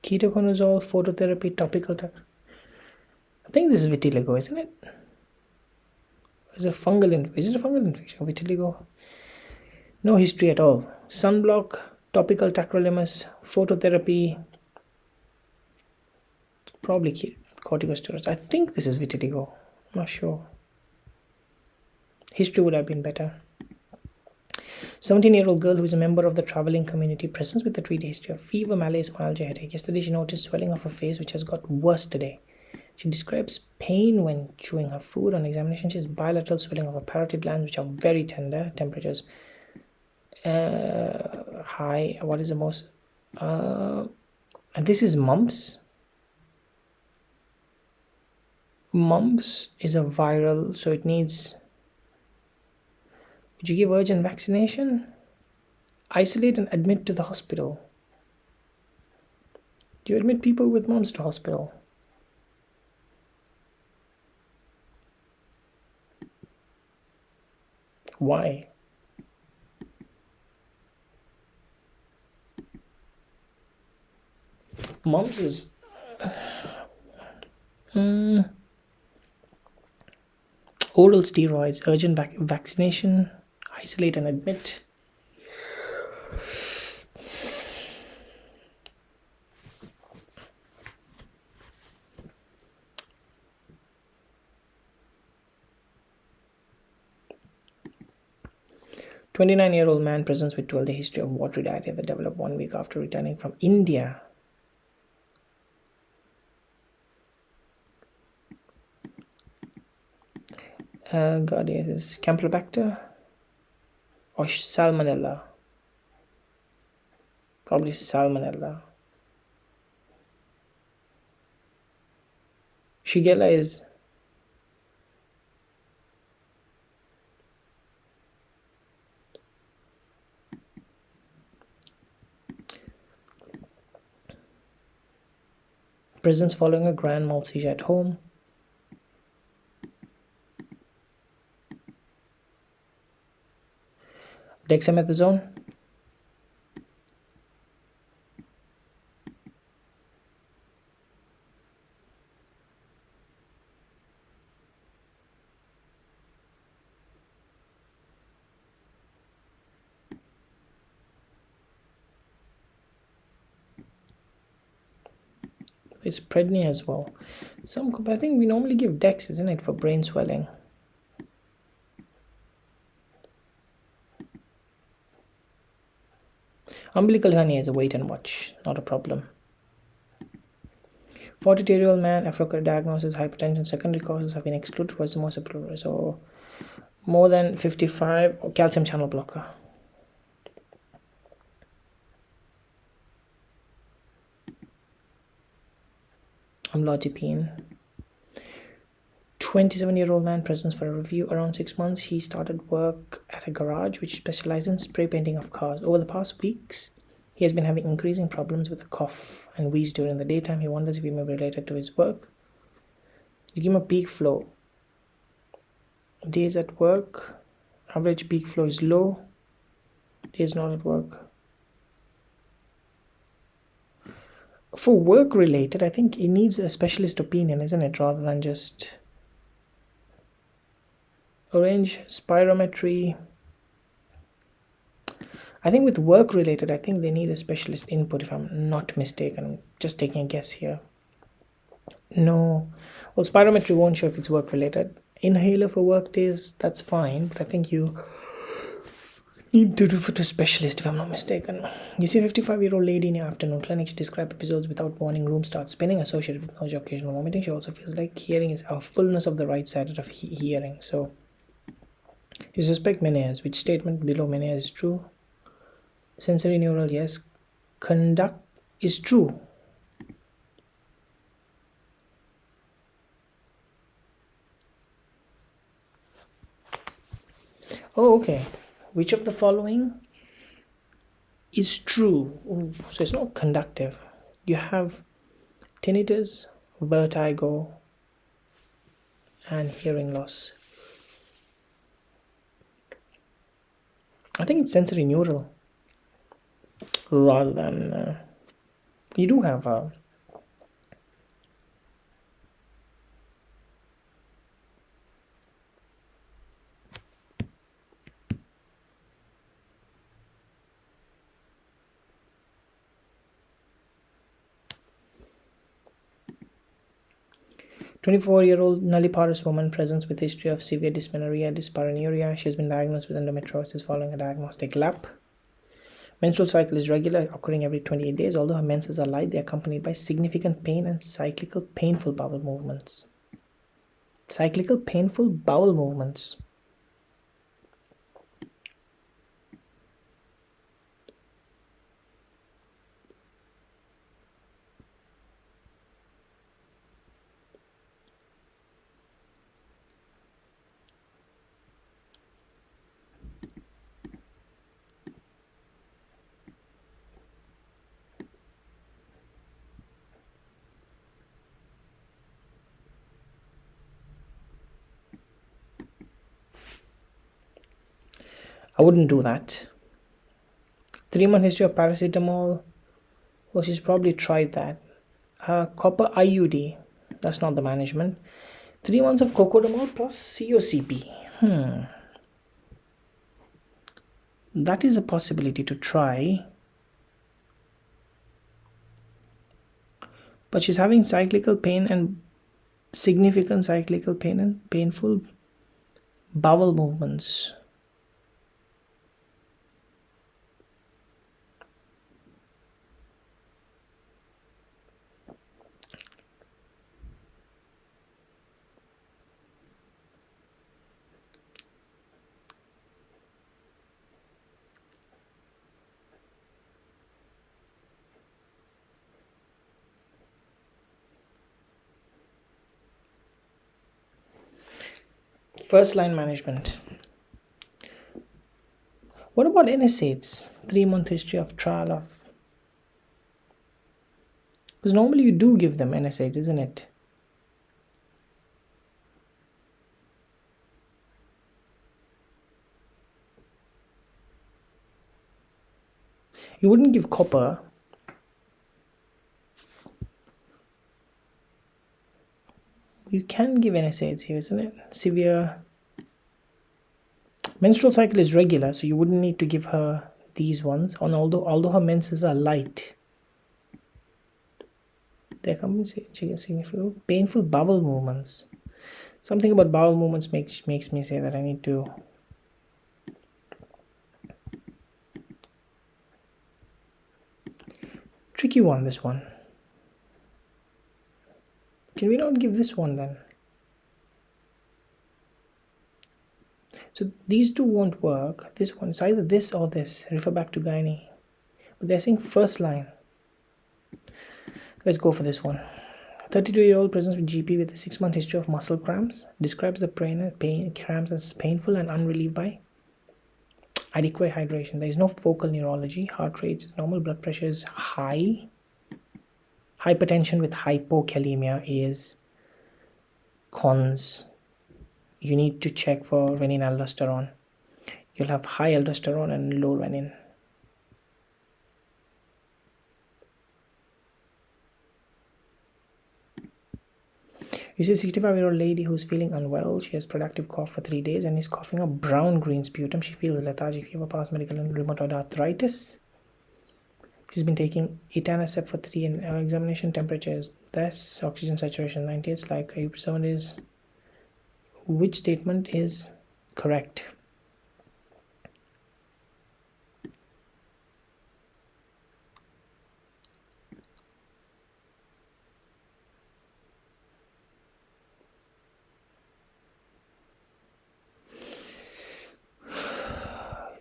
Ketoconazole, phototherapy, topical. I think this is vitiligo, isn't it? Is it a fungal infection? Vitiligo. No history at all. Sunblock, topical tacrolimus, phototherapy, probably corticosteroids. I think this is vitiligo. I'm not sure. History would have been better. 17-year-old girl who is a member of the traveling community presents with a 3-day history of fever, malaise, myalgia, headache. Yesterday she noticed swelling of her face, which has got worse today. She describes pain when chewing her food. On examination, she has bilateral swelling of her parotid glands, which are very tender. Temperatures high. What is the most? And this is mumps. Mumps is a viral, so it needs. Would you give urgent vaccination? Isolate and admit to the hospital. Do you admit people with mumps to hospital? Why? Mumps is oral steroids, urgent vaccination, isolate and admit. A 29-year-old man presents with 12-day history of watery diarrhea that developed 1 week after returning from India. God, yes, is Campylobacter or Salmonella? Probably Salmonella. Shigella is presence following a grand mal seizure at home. Dexamethasone. It's prednisone as well. I think we normally give Dex, isn't it, for brain swelling? Umbilical hernia is a wait and watch, not a problem. 42-year-old man, Africa diagnosis, hypertension, secondary causes have been excluded. What's the most appropriate? So, more than 55, or calcium channel blocker. Amlodipine. 27-year-old man presents for a review. Around 6 months, he started work at a garage which specializes in spray painting of cars. Over the past weeks, he has been having increasing problems with a cough and wheeze during the daytime. He wonders if he may be related to his work. You give him a peak flow. Days at work, average peak flow is low. Days not at work. For work related, I think he needs a specialist opinion, isn't it, rather than just arrange spirometry. I think with work related, I think they need a specialist input, if I'm not mistaken. I'm just taking a guess here. No. Well, spirometry won't show if it's work related. Inhaler for work days, that's fine, but I think you Need to refer to specialist if I'm not mistaken. You see a 55-year-old lady in your afternoon clinic. She described episodes without warning. Room starts spinning associated with nausea, occasional vomiting. She also feels like hearing is a fullness of the right side of hearing. So you suspect Meniere's. Which statement below Meniere's is true? Sensory neural, yes. Conduct is true. Oh, okay. Which of the following is true? Ooh, so it's not conductive. You have tinnitus, vertigo, and hearing loss. I think it's sensory neural rather than. You do have 24-year-old nulliparous woman presents with history of severe dysmenorrhea, dyspareunia. She has been diagnosed with endometriosis following a diagnostic lab. Menstrual cycle is regular, occurring every 28 days. Although her menses are light, they are accompanied by significant pain and cyclical painful bowel movements. Cyclical painful bowel movements. I wouldn't do that. 3-month history of paracetamol. Well, she's probably tried that. Copper IUD. That's not the management. 3 months of cocodamol plus COCP. That is a possibility to try. But she's having cyclical pain and significant cyclical pain and painful bowel movements. First line management. What about NSAIDs? 3-month history of trial of. Because normally you do give them NSAIDs, isn't it? You wouldn't give copper. You can give NSAIDs here, isn't it? Severe. Menstrual cycle is regular, so you wouldn't need to give her these ones. And although her menses are light, they're compensating significant painful bowel movements. Something about bowel movements makes me say that I need to. Tricky one, this one. Can we not give this one then? So these two won't work. This one, it's either this or this. Refer back to gynae. But they're saying first line. Let's go for this one. 32-year-old presents with GP with a 6-month history of muscle cramps. Describes the pain cramps as painful and unrelieved by adequate hydration. There is no focal neurology. Heart rate is normal. Blood pressure is high. Hypertension with hypokalemia is cons. You need to check for renin aldosterone. You'll have high aldosterone and low renin. You see a 65-year-old lady who's feeling unwell. She has productive cough for 3 days and is coughing up brown-green sputum. She feels lethargic, fever, past medical and rheumatoid arthritis. She's been taking etanercept for 3 and examination temperature is this. Oxygen saturation 90. It's like 80% is. Which statement is correct?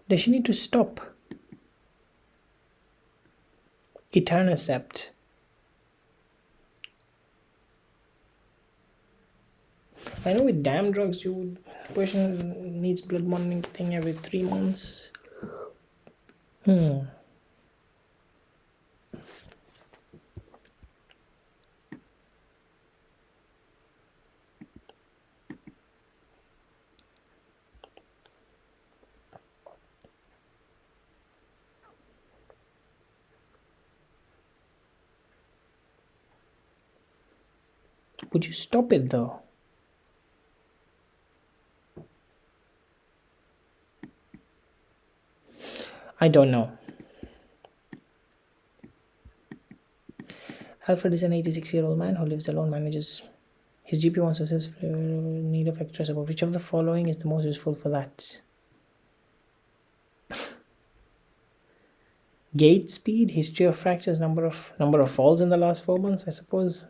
Does she need to stop? Etanercept. I know with damn drugs, person needs blood monitoring thing every 3 months. Would you stop it though? I don't know. Alfred is an 86-year-old man who lives alone, manages. His GP wants to assess for need of extra support. Which of the following is the most useful for that? Gait speed, history of fractures, number of falls in the last 4 months, I suppose.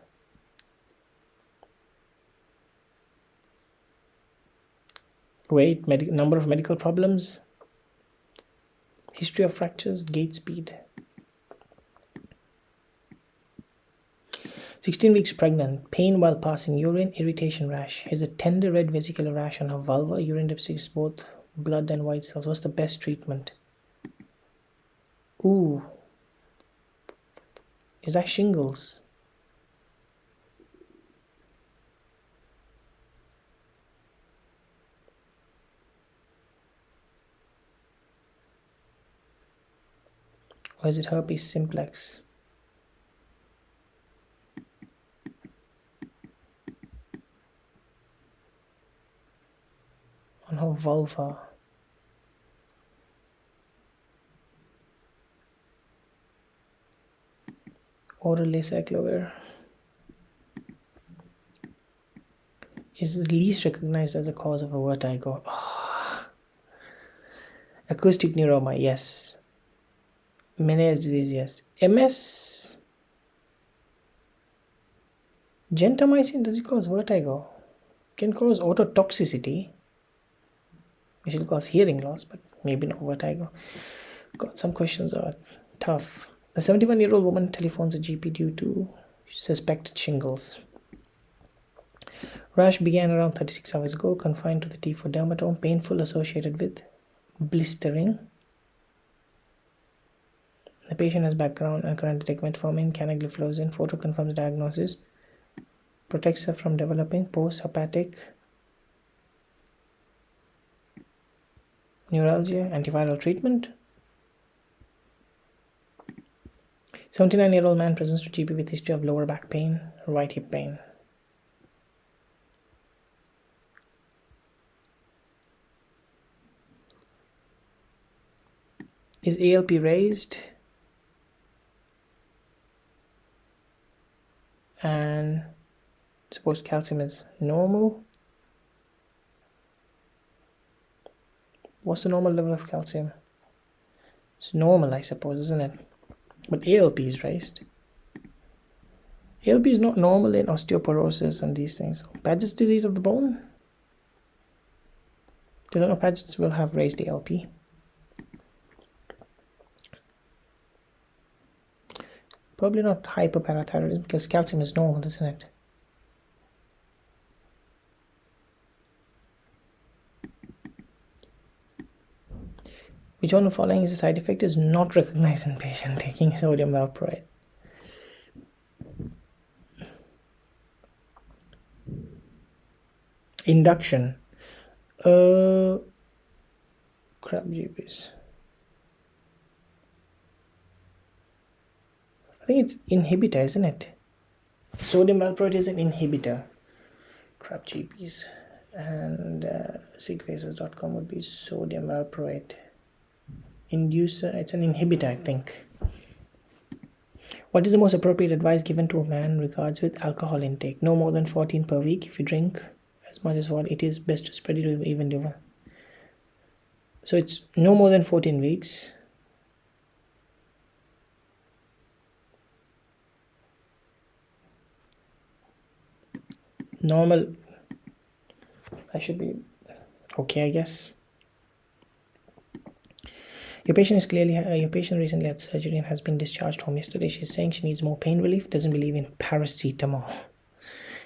Weight, number of medical problems, history of fractures, gait speed. 16 weeks pregnant, pain while passing urine, irritation rash. Has a tender red vesicular rash on her vulva, urine depicts both blood and white cells. What's the best treatment? Ooh. Is that shingles? Or is it herpes simplex? On her vulva. Oral acyclovir is least recognized as a cause of a vertigo. Oh. Acoustic neuroma, yes. Meniere's disease, yes. MS. Gentamicin, does it cause vertigo? Can cause ototoxicity, which will cause hearing loss, but maybe not vertigo. Got some questions are tough. A 71-year-old woman telephones a GP due to suspected shingles. Rash began around 36 hours ago, confined to the T4 dermatome, painful, associated with blistering. The patient has background and current metformin, canagliflozin. Photo confirms the diagnosis. Protects her from developing post-hepatic neuralgia. Antiviral treatment. 79-year-old man presents to GP with history of lower back pain, right hip pain. Is ALP raised? And suppose calcium is normal. What's the normal level of calcium? It's normal, I suppose, isn't it? But ALP is raised. ALP is not normal in osteoporosis and these things. Paget's disease of the bone? Because I know Paget's will have raised ALP. Probably not hyperparathyroidism because calcium is normal, isn't it? Which one of the following is a side effect is not recognized in patient taking sodium valproate? Induction. Crap GPs. I think it's inhibitor, isn't it? Sodium valproate is an inhibitor. Crap GPs. And sigfaces.com would be sodium valproate. Inducer, it's an inhibitor, I think. What is the most appropriate advice given to a man in regards with alcohol intake? No more than 14 per week. If you drink as much as what it is best to spread it evenly. So it's no more than 14 weeks. Normal. I should be okay, I guess. Your patient is clearly your patient recently had surgery and has been discharged home yesterday. She's saying she needs more pain relief, doesn't believe in paracetamol.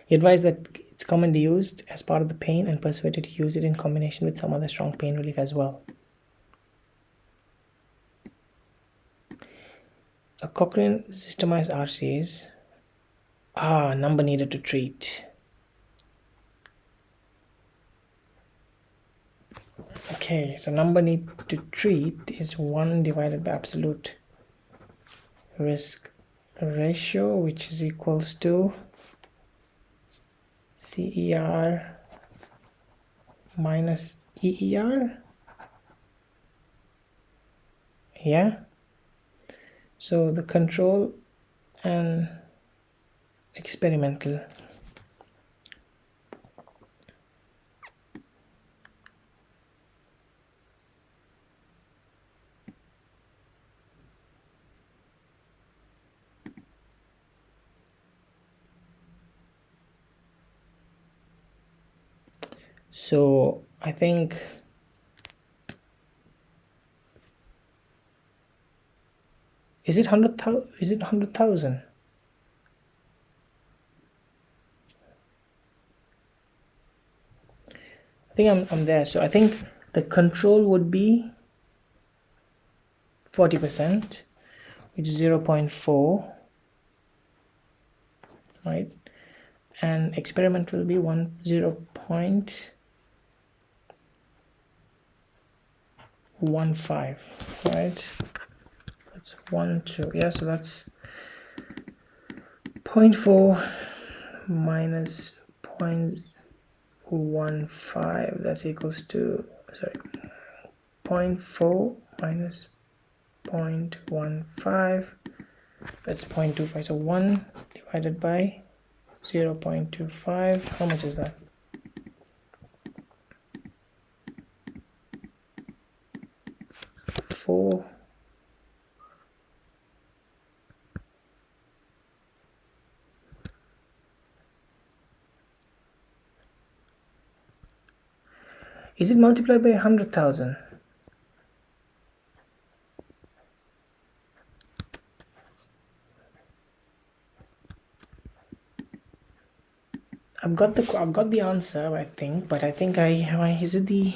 You advise that it's commonly used as part of the pain and persuaded to use it in combination with some other strong pain relief as well. A Cochrane systemized RCAs. Number needed to treat. Okay, so number need to treat is 1 divided by absolute risk ratio, which is equals to CER minus EER. Yeah. So the control and experimental. So I think is it 100,000? Is it 100,000? I think I'm there. So I think the control would be 40%, which is 0.4, right? And experiment will be 0.15, right? That's 1, 2. Yeah, so that's 0.4 minus 0.15. That's equals to 0.4 minus 0.15. That's 0.25. So 1 divided by 0.25. How much is that? 4. Is it multiplied by 100,000? I've got the answer, I think, but I think is it the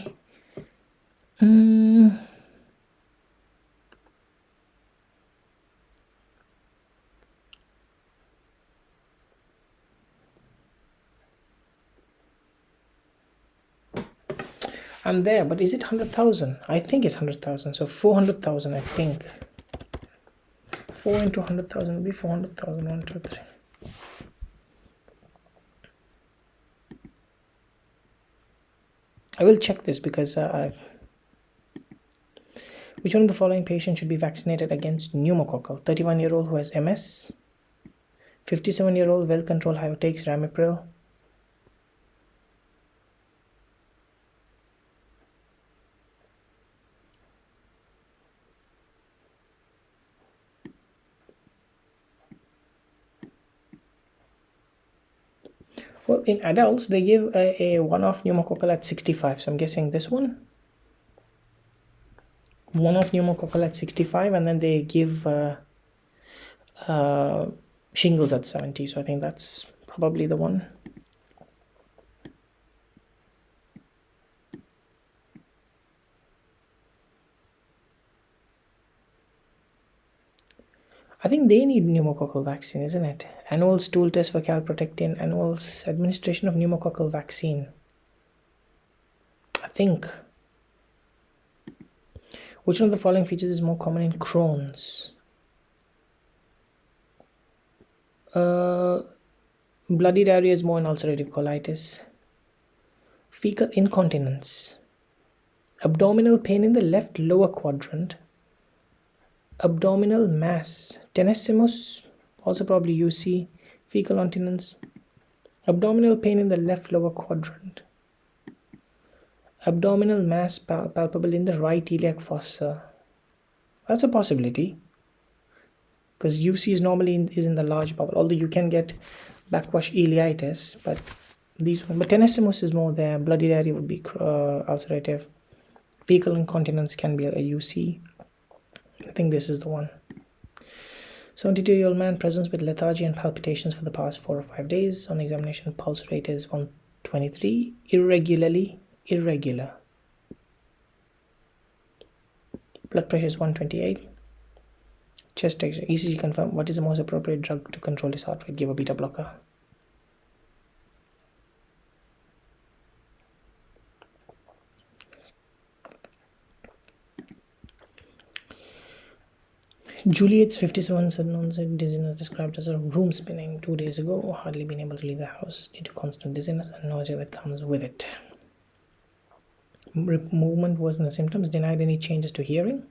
I'm there, but is it 100,000? I think it's 100,000. So 400,000, I think. 4 into 100,000 would be 400,000. 1, 2, 3. I will check this because which one of the following patients should be vaccinated against pneumococcal? 31-year-old who has MS, 57-year-old well-controlled who takes Ramipril, well, in adults they give a one-off pneumococcal at 65, so I'm guessing this one. One-off pneumococcal at 65, and then they give shingles at 70, so I think that's probably the one. I think they need pneumococcal vaccine, isn't it? Annual stool test for calprotectin, annual administration of pneumococcal vaccine. I think. Which one of the following features is more common in Crohn's? Bloody diarrhea is more in ulcerative colitis. Fecal incontinence. Abdominal pain in the left lower quadrant. Abdominal mass. Tenesmus, also probably UC. Fecal incontinence. Abdominal pain in the left lower quadrant. Abdominal mass palpable in the right iliac fossa. That's a possibility, because UC is normally in the large bowel, although you can get backwash ileitis, but tenesmus is more there. Bloody diarrhea would be ulcerative. Fecal incontinence can be a UC. I think this is the one. 72-year-old man presents with lethargy and palpitations for the past 4 or 5 days. On examination, pulse rate is 123, irregular. Blood pressure is 128. Chest texture, ECG confirmed. What is the most appropriate drug to control his heart rate? Give a beta blocker. Juliet's 57 sudden onset dizziness described as a room spinning 2 days ago. Hardly been able to leave the house due to constant dizziness and nausea that comes with it. Movement wasn't the symptoms. Denied any changes to hearing.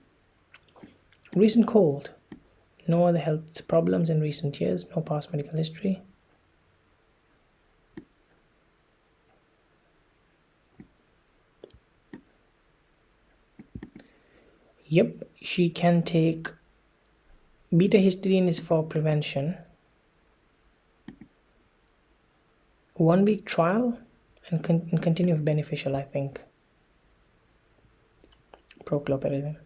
Recent cold. No other health problems in recent years. No past medical history. Yep, she can take beta histidine is for prevention. 1 week trial and continue if beneficial, I think. Prochlorperazine.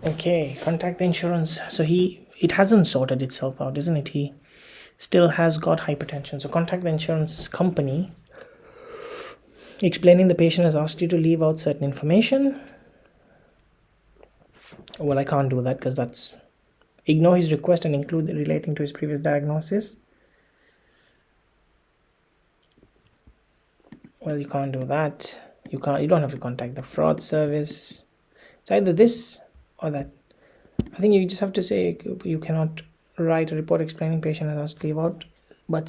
Okay, contact the insurance. So it hasn't sorted itself out, isn't it? He still has got hypertension. So contact the insurance company, explaining the patient has asked you to leave out certain information. Well, I can't do that because that's ignore his request and include relating to his previous diagnosis. Well, you can't do that. You don't have to contact the fraud service. It's either this or that. I think you just have to say you cannot write a report explaining patient has asked to leave out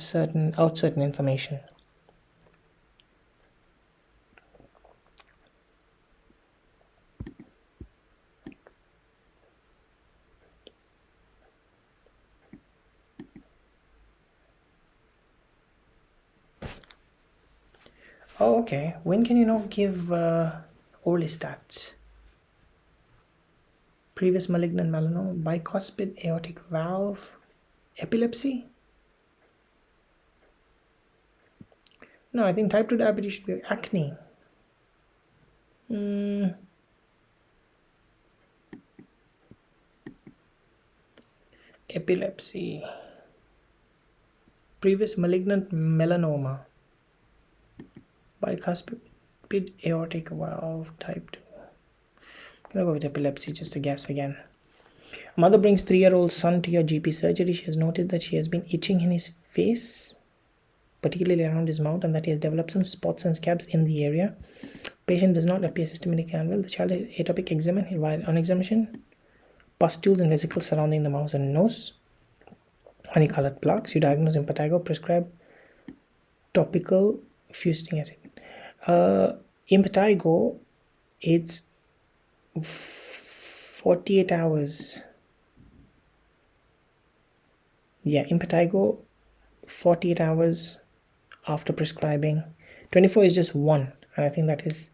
certain information. Oh, okay. When can you not give Orlistat? Previous malignant melanoma, bicuspid aortic valve, epilepsy? No, I think type 2 diabetes should be acne. Epilepsy. Previous malignant melanoma, bicuspid aortic valve, type 2. I'm gonna go with epilepsy, just a guess again. Mother brings 3-year-old son to your GP surgery. She has noted that she has been itching in his face, particularly around his mouth, and that he has developed some spots and scabs in the area. Patient does not appear systemically unwell. The child has atopic eczema. While on examination, pustules and vesicles surrounding the mouth and nose, honey-colored plaques. You diagnose impetigo, prescribe topical fusidic acid. Impetigo, it's 48 hours. Yeah, impetigo, 48 hours after prescribing. 24 is just one, and I think that is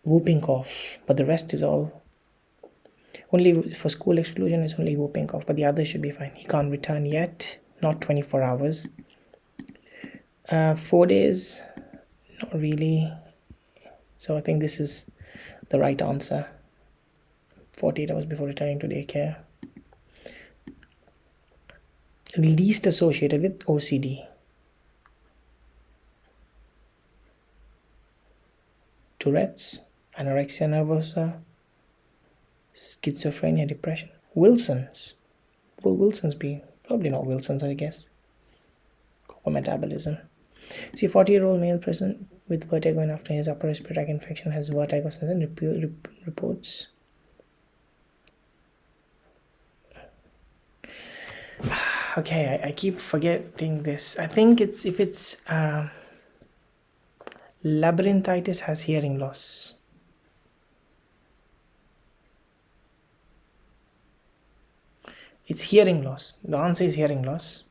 whooping cough, but the rest is all only for school exclusion. Is only whooping cough, but the others should be fine. He can't return yet, not 24 hours. 4 days, not really. So I think this is the right answer. 48 hours before returning to daycare. Least associated with OCD. Tourette's, anorexia nervosa, schizophrenia, depression. Wilson's. Will Wilson's be? Probably not Wilson's, I guess. Copper metabolism. See, 40-year-old male present with vertigo and after his upper respiratory tract infection has vertigo and reports. Okay, I keep forgetting this. I think if it's Labyrinthitis has hearing loss. It's hearing loss. The answer is hearing loss.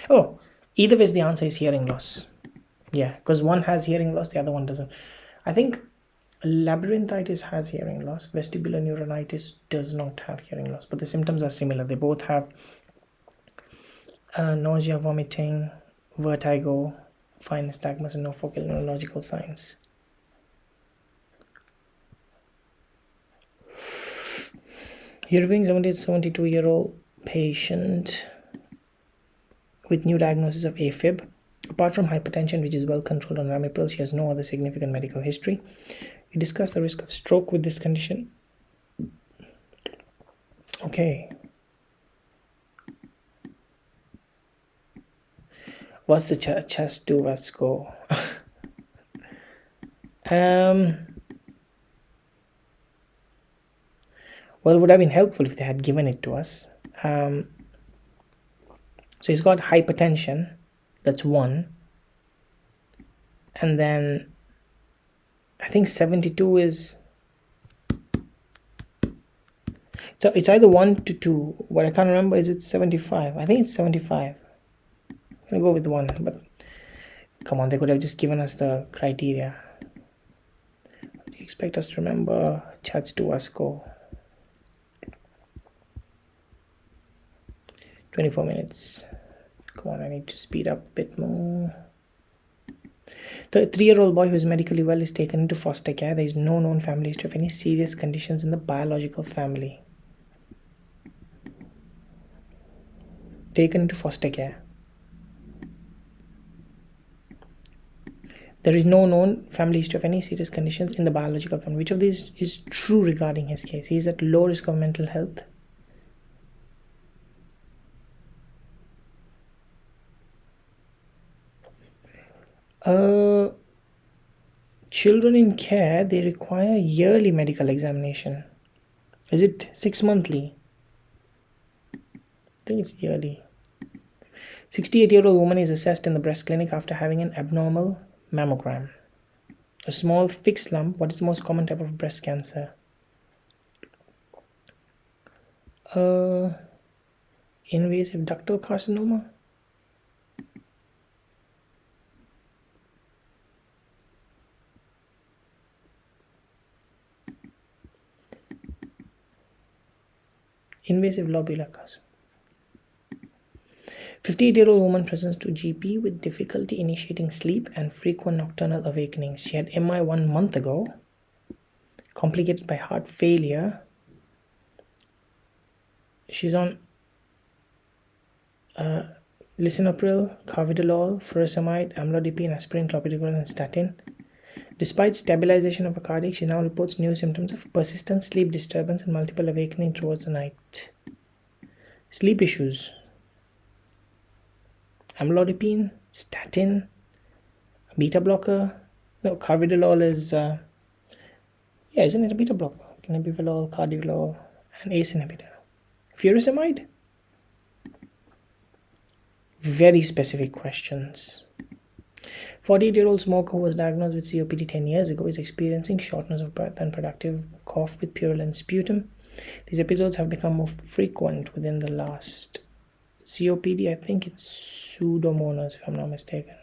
Oh, either way, the answer is hearing loss. Yeah, because one has hearing loss, the other one doesn't. I think labyrinthitis has hearing loss. Vestibular neuronitis does not have hearing loss, but the symptoms are similar. They both have nausea, vomiting, vertigo, fine nystagmus, and no focal neurological signs. You're reviewing 72-year-old patient with new diagnosis of AFib. Apart from hypertension, which is well controlled on ramipril, she has no other significant medical history. We discussed the risk of stroke with this condition. Okay. What's the chest do? Let's go. Well, it would have been helpful if they had given it to us. So he's got hypertension. That's one. And then I think 72 is... So it's either 1 to 2. What I can't remember is it's 75. I think it's 75. I'm going to go with 1. But come on, they could have just given us the criteria. Do you expect us to remember? Chats to us go. 24 minutes. Come on, I need to speed up a bit more. The 3-year-old boy who is medically well is taken into foster care. There is no known family history of any serious conditions in the biological family. Taken into foster care. There is no known family history of any serious conditions in the biological family. Which of these is true regarding his case? He is at low risk of mental health. Children in care, they require yearly medical examination. Is it 6 monthly? I think it's yearly. 68-year-old woman is assessed in the breast clinic after having an abnormal mammogram. A small fixed lump. What is the most common type of breast cancer? Invasive ductal carcinoma. Invasive lobular carcinoma. 58-year-old woman presents to GP with difficulty initiating sleep and frequent nocturnal awakenings. She had MI 1 month ago, complicated by heart failure. She's on lisinopril, carvedilol, furosemide, amlodipine, aspirin, clopidogrel, and statin. Despite stabilization of a cardiac, she now reports new symptoms of persistent sleep disturbance and multiple awakening towards the night. Sleep issues. Amlodipine, statin, beta blocker. No, carvedilol is, isn't it a beta blocker? Nebivolol, carvedilol, and ACE inhibitor. Furosemide. Very specific questions. 48-year-old smoker who was diagnosed with COPD 10 years ago is experiencing shortness of breath and productive cough with purulent sputum. These episodes have become more frequent within the last... COPD, I think it's Pseudomonas, if I'm not mistaken.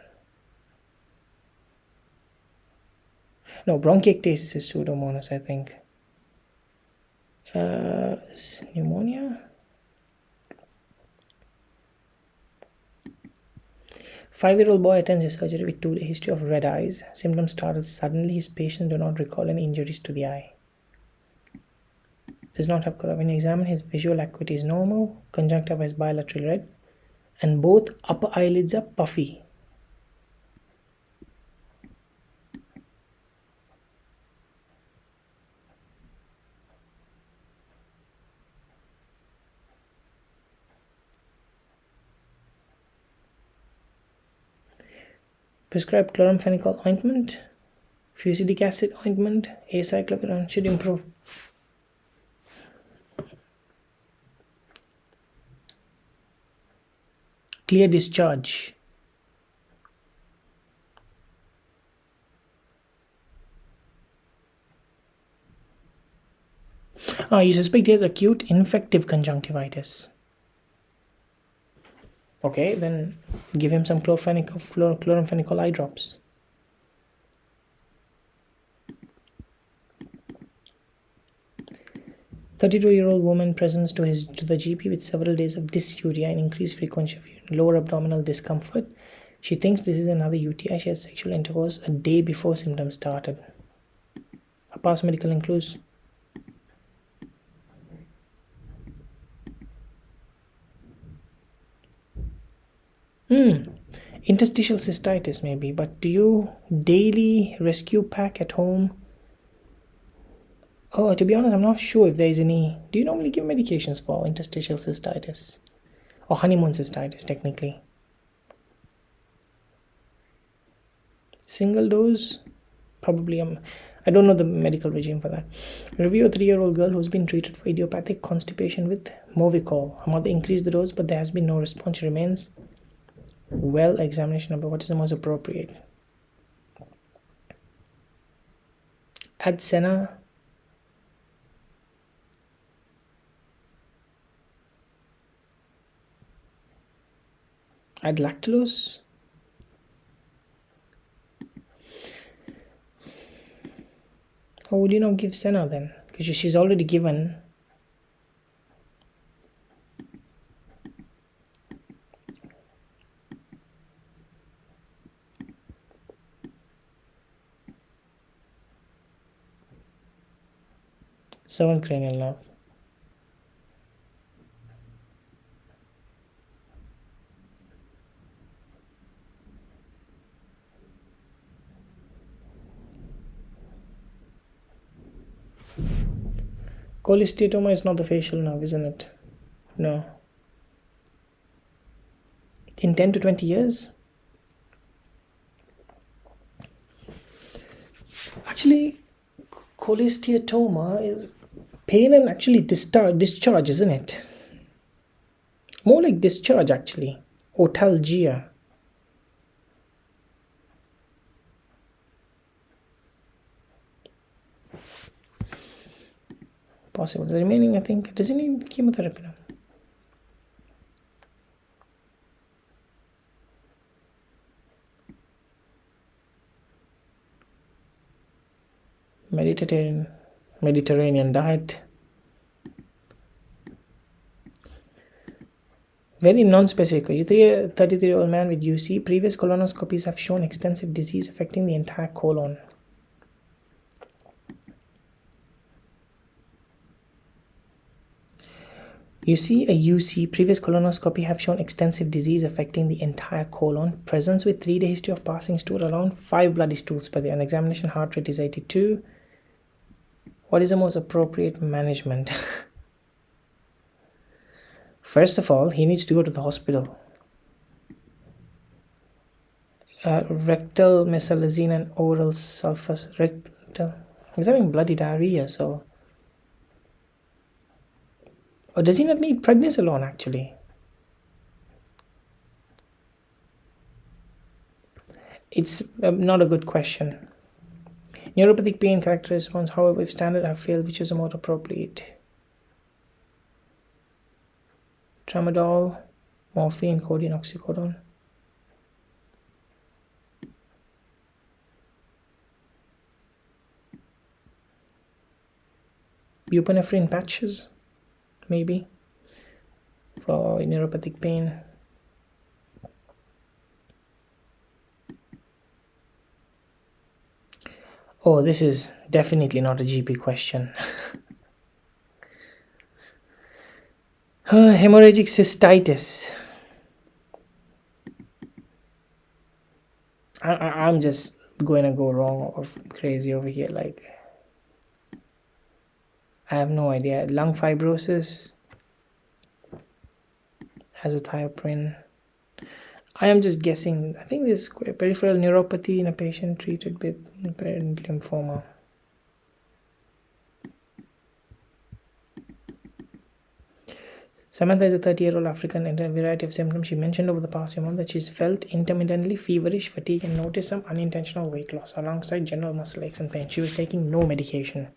No, bronchiectasis is Pseudomonas, I think. Pneumonia? 5-year-old boy attends his surgery with 2-day history of red eyes. Symptoms started suddenly. His patients do not recall any injuries to the eye. Does not have color. When you examine, his visual acuity is normal. Conjunctiva is bilateral red. And both upper eyelids are puffy. Prescribe chloramphenicol ointment, fusidic acid ointment, acyclovir should improve. Clear discharge. You suspect he has acute infective conjunctivitis. Okay, then give him some chloramphenicol eye drops. 32-year-old woman presents to the GP with several days of dysuria and increased frequency of lower abdominal discomfort. She thinks this is another UTI. She has sexual intercourse a day before symptoms started. Her past medical includes interstitial cystitis maybe, but do you daily rescue pack at home? Oh, to be honest, I'm not sure if there is any. Do you normally give medications for interstitial cystitis? Or honeymoon cystitis, technically? Single dose? Probably. I don't know the medical regime for that. Review a 3-year-old girl who's been treated for idiopathic constipation with Movicol. Her mother increased the dose, but there has been no response. She remains well. Examination number. What is the most appropriate? Add Senna. Add lactulose. Or would you not give Senna then? Because she's already given. Seven cranial nerve. Cholesteatoma is not the facial nerve, isn't it? No. In 10 to 20 years? Actually, cholesteatoma is pain and actually discharge, isn't it? More like discharge, actually. Otalgia. Possible. The remaining, I think, doesn't need chemotherapy now. Mediterranean diet. Very non-specific. You 33-year-old man with UC. Previous colonoscopies have shown extensive disease affecting the entire colon. You see a UC, previous colonoscopy have shown extensive disease affecting the entire colon. Presence with 3-day history of passing stool, around 5 bloody stools per day. On examination, heart rate is 82. What is the most appropriate management? First of all, he needs to go to the hospital. Rectal mesalazine and oral sulfus. He's having bloody diarrhea, so... Or does he not need prednisolone, actually? It's not a good question. Neuropathic pain character response. However, if standard have failed, which is the more appropriate? Tramadol, morphine, codeine, oxycodone. Buprenorphine patches, maybe, for neuropathic pain. Oh, this is definitely not a GP question. Hemorrhagic cystitis. I'm just going to go wrong or crazy over here. Like, I have no idea. Lung fibrosis. Azathioprine. I am just guessing. I think this peripheral neuropathy in a patient treated with lymphoma. Samantha is a 30-year-old African and a variety of symptoms. She mentioned over the past few months that she's felt intermittently feverish, fatigue, and noticed some unintentional weight loss alongside general muscle aches and pain. She was taking no medication.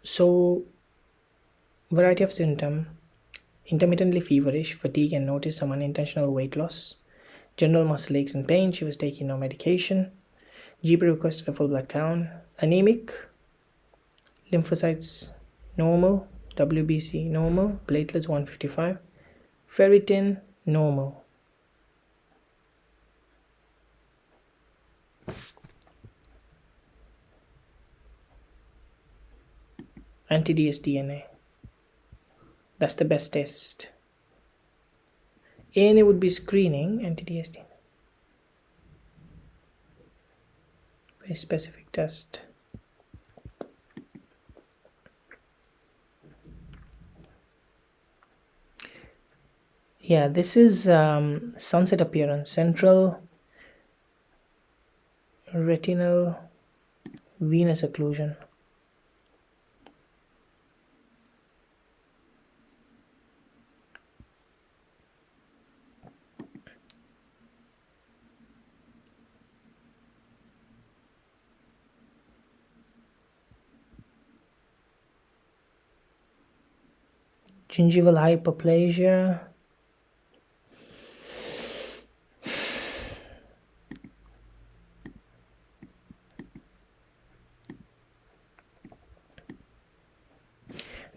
So, variety of symptom: intermittently feverish, fatigue, and notice some unintentional weight loss. General muscle aches and pain. She was taking no medication. GP requested a full blood count. Anemic. Lymphocytes normal. WBC normal. Platelets 155. Ferritin normal. Anti-DS DNA. That's the best test. ANA would be screening. Anti-DS DNA. Very specific test. Yeah, this is sunset appearance. Central retinal venous occlusion. Gingival hyperplasia.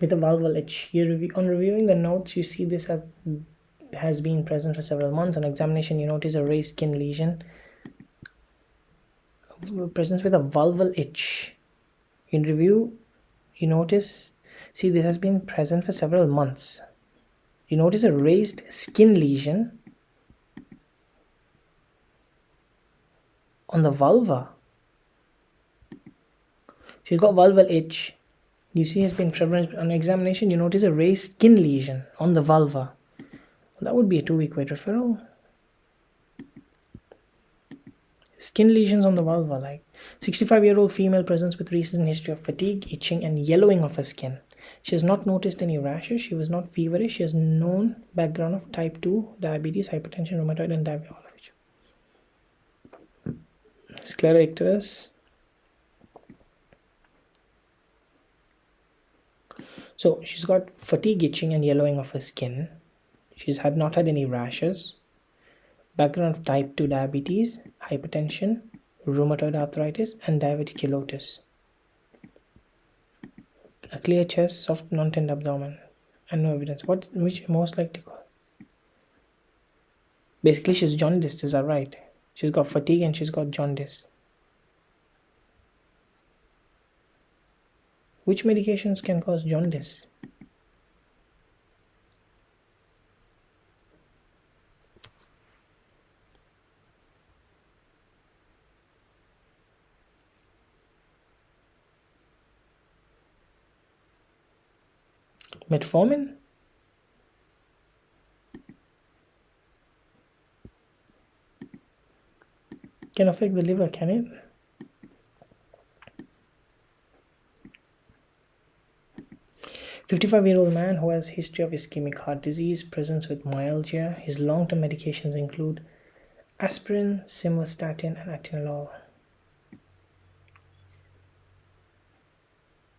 With a valval itch. On reviewing the notes, you see this has been present for several months. On examination, you notice a raised skin lesion. Presence with a valval itch. In review, you notice, see, this has been present for several months. You notice a raised skin lesion on the vulva. She's got valval itch. You see has been prevalent on examination. You notice a raised skin lesion on the vulva. Well, that would be a 2-week wait referral. Skin lesions on the vulva, like 65-year-old female presents with recent history of fatigue, itching, and yellowing of her skin. She has not noticed any rashes. She was not feverish. She has known background of type 2 diabetes, hypertension, rheumatoid, and diabetes. All of which. Scleroicterus. So she's got fatigue, itching, and yellowing of her skin. She's not had any rashes. Background of type 2 diabetes, hypertension, rheumatoid arthritis, and diverticulosis. A clear chest, soft non-tender abdomen, and no evidence. Which most likely cause? Basically, she's jaundiced, is that right? She's got fatigue and she's got jaundice. Which medications can cause jaundice? Metformin? Can affect the liver, can it? A 55-year-old man who has history of ischemic heart disease, presents with myalgia. His long-term medications include aspirin, simvastatin, and atenolol.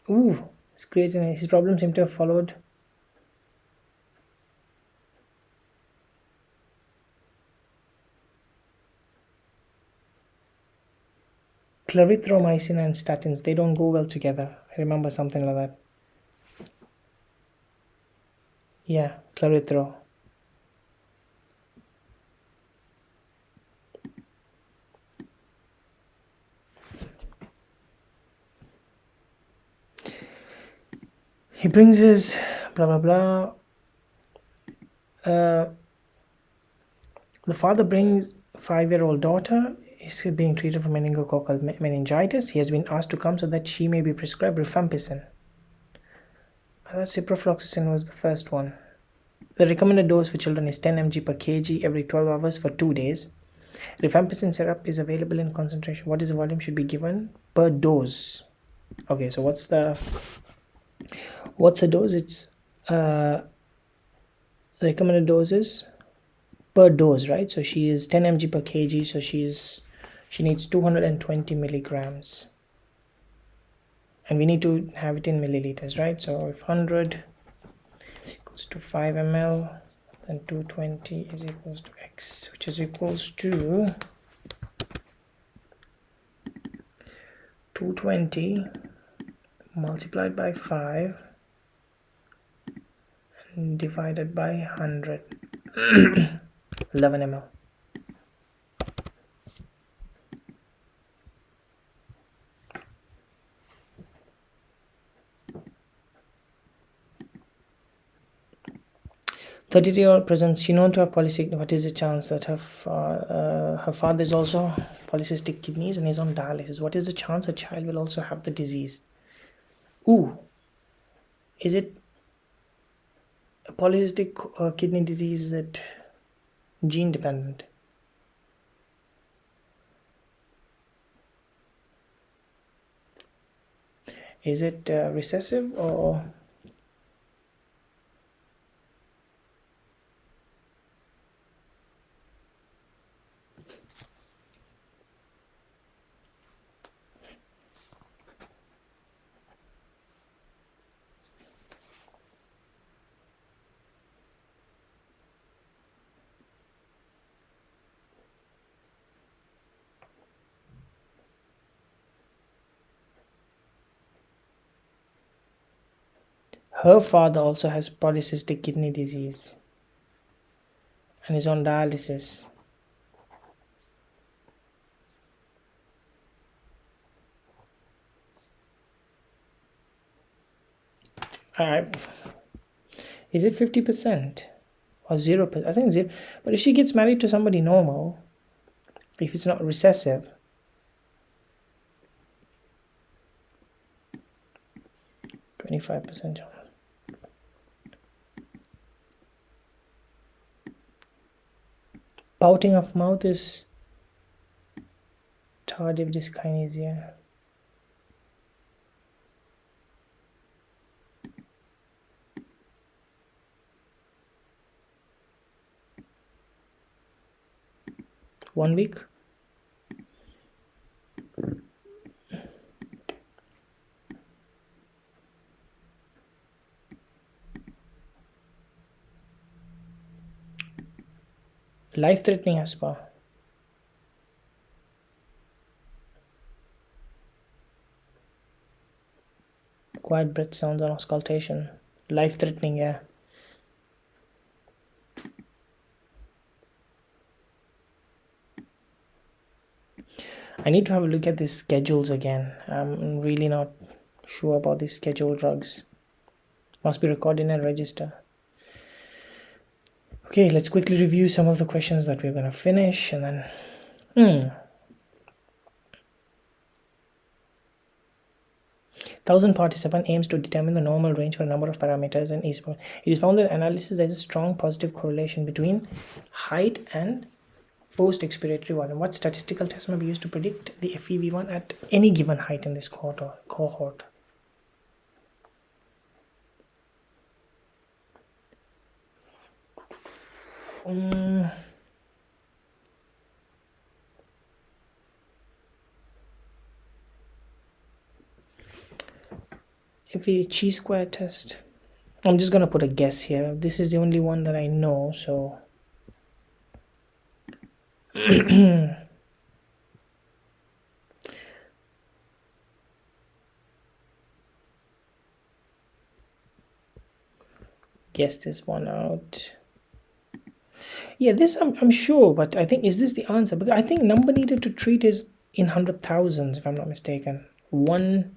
Ooh, it's great. His problems seem to have followed clarithromycin and statins. They don't go well together. I remember something like that. Yeah, clarithro. He brings his blah blah blah. The father brings 5-year-old daughter. Is being treated for meningococcal meningitis. He has been asked to come so that she may be prescribed rifampicin. I thought ciprofloxacin was the first one. The recommended dose for children is 10 mg per kg every 12 hours for 2 days. Rifampicin syrup is available in concentration. What is the volume should be given per dose? Okay, so what's the dose? It's the recommended doses per dose, right? So she is 10 mg per kg, so she needs 220 milligrams, and we need to have it in milliliters, right? So if 100 is equals to 5 ml, then 220 is equals to x, which is equals to 220 multiplied by 5 and divided by 100. 11 ml. "30-year-old presents she known to have polycystic. What is the chance that her father is also polycystic kidneys and is on dialysis? What is the chance her child will also have the disease?" Ooh, is it a polycystic kidney disease? Is it gene dependent? Is it recessive or? Her father also has polycystic kidney disease and is on dialysis. Is it 50% or 0%? I think 0. But if she gets married to somebody normal, if it's not recessive, 25% chance. Pouting of mouth is tardive dyskinesia. One week. Life-threatening asthma. Quiet breath sounds on auscultation. Life-threatening, yeah. I need to have a look at these schedules again. I'm really not sure about these schedule drugs. Must be recorded in a register. Okay, let's quickly review some of the questions that we're going to finish and then... 1,000 participant aims to determine the normal range for a number of parameters and it is found that analysis there is a strong positive correlation between height and post-expiratory volume. What statistical test may be used to predict the FEV1 at any given height in this cohort? If a chi-square test, I'm just gonna put a guess here. This is the only one that I know, so guess this one out. Yeah, this I'm sure, but I think, is this the answer? Because I think number needed to treat is in 100,000s, if I'm not mistaken. One.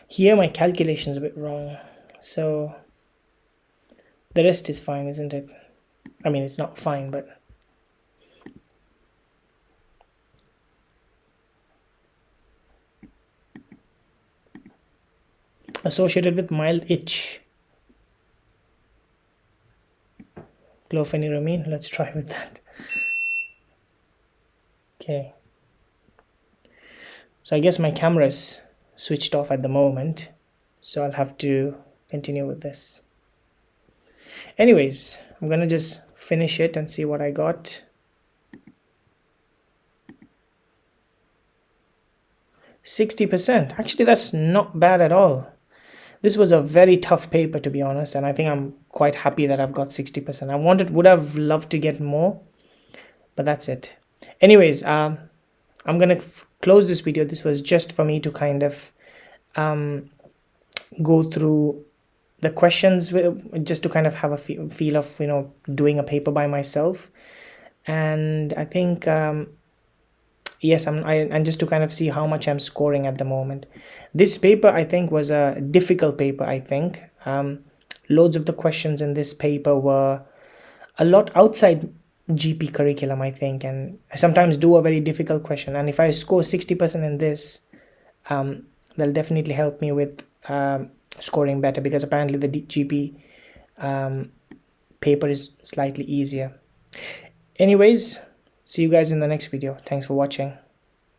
Here my calculation's a bit wrong, so the rest is fine, isn't it? I mean, it's not fine, but associated with mild itch. Chlorpheniramine, let's try with that. Okay, So I guess my camera is switched off at the moment, so I'll have to continue with this. Anyways, I'm gonna just finish it and see what I got. 60%. Actually, that's not bad at all. This was a very tough paper, to be honest, and I think I'm quite happy that I've got 60%. Would have loved to get more, but that's it. Anyways, I'm gonna close this video. This was just for me to kind of go through the questions, just to kind of have a feel of, you know, doing a paper by myself. And I think yes, and just to kind of see how much I'm scoring at the moment. This paper, I think, was a difficult paper. I think loads of the questions in this paper were a lot outside GP curriculum, I think, and I sometimes do a very difficult question, and if I score 60% in this, that'll definitely help me with scoring better, because apparently the GP paper is slightly easier. Anyways, see you guys in the next video. Thanks for watching.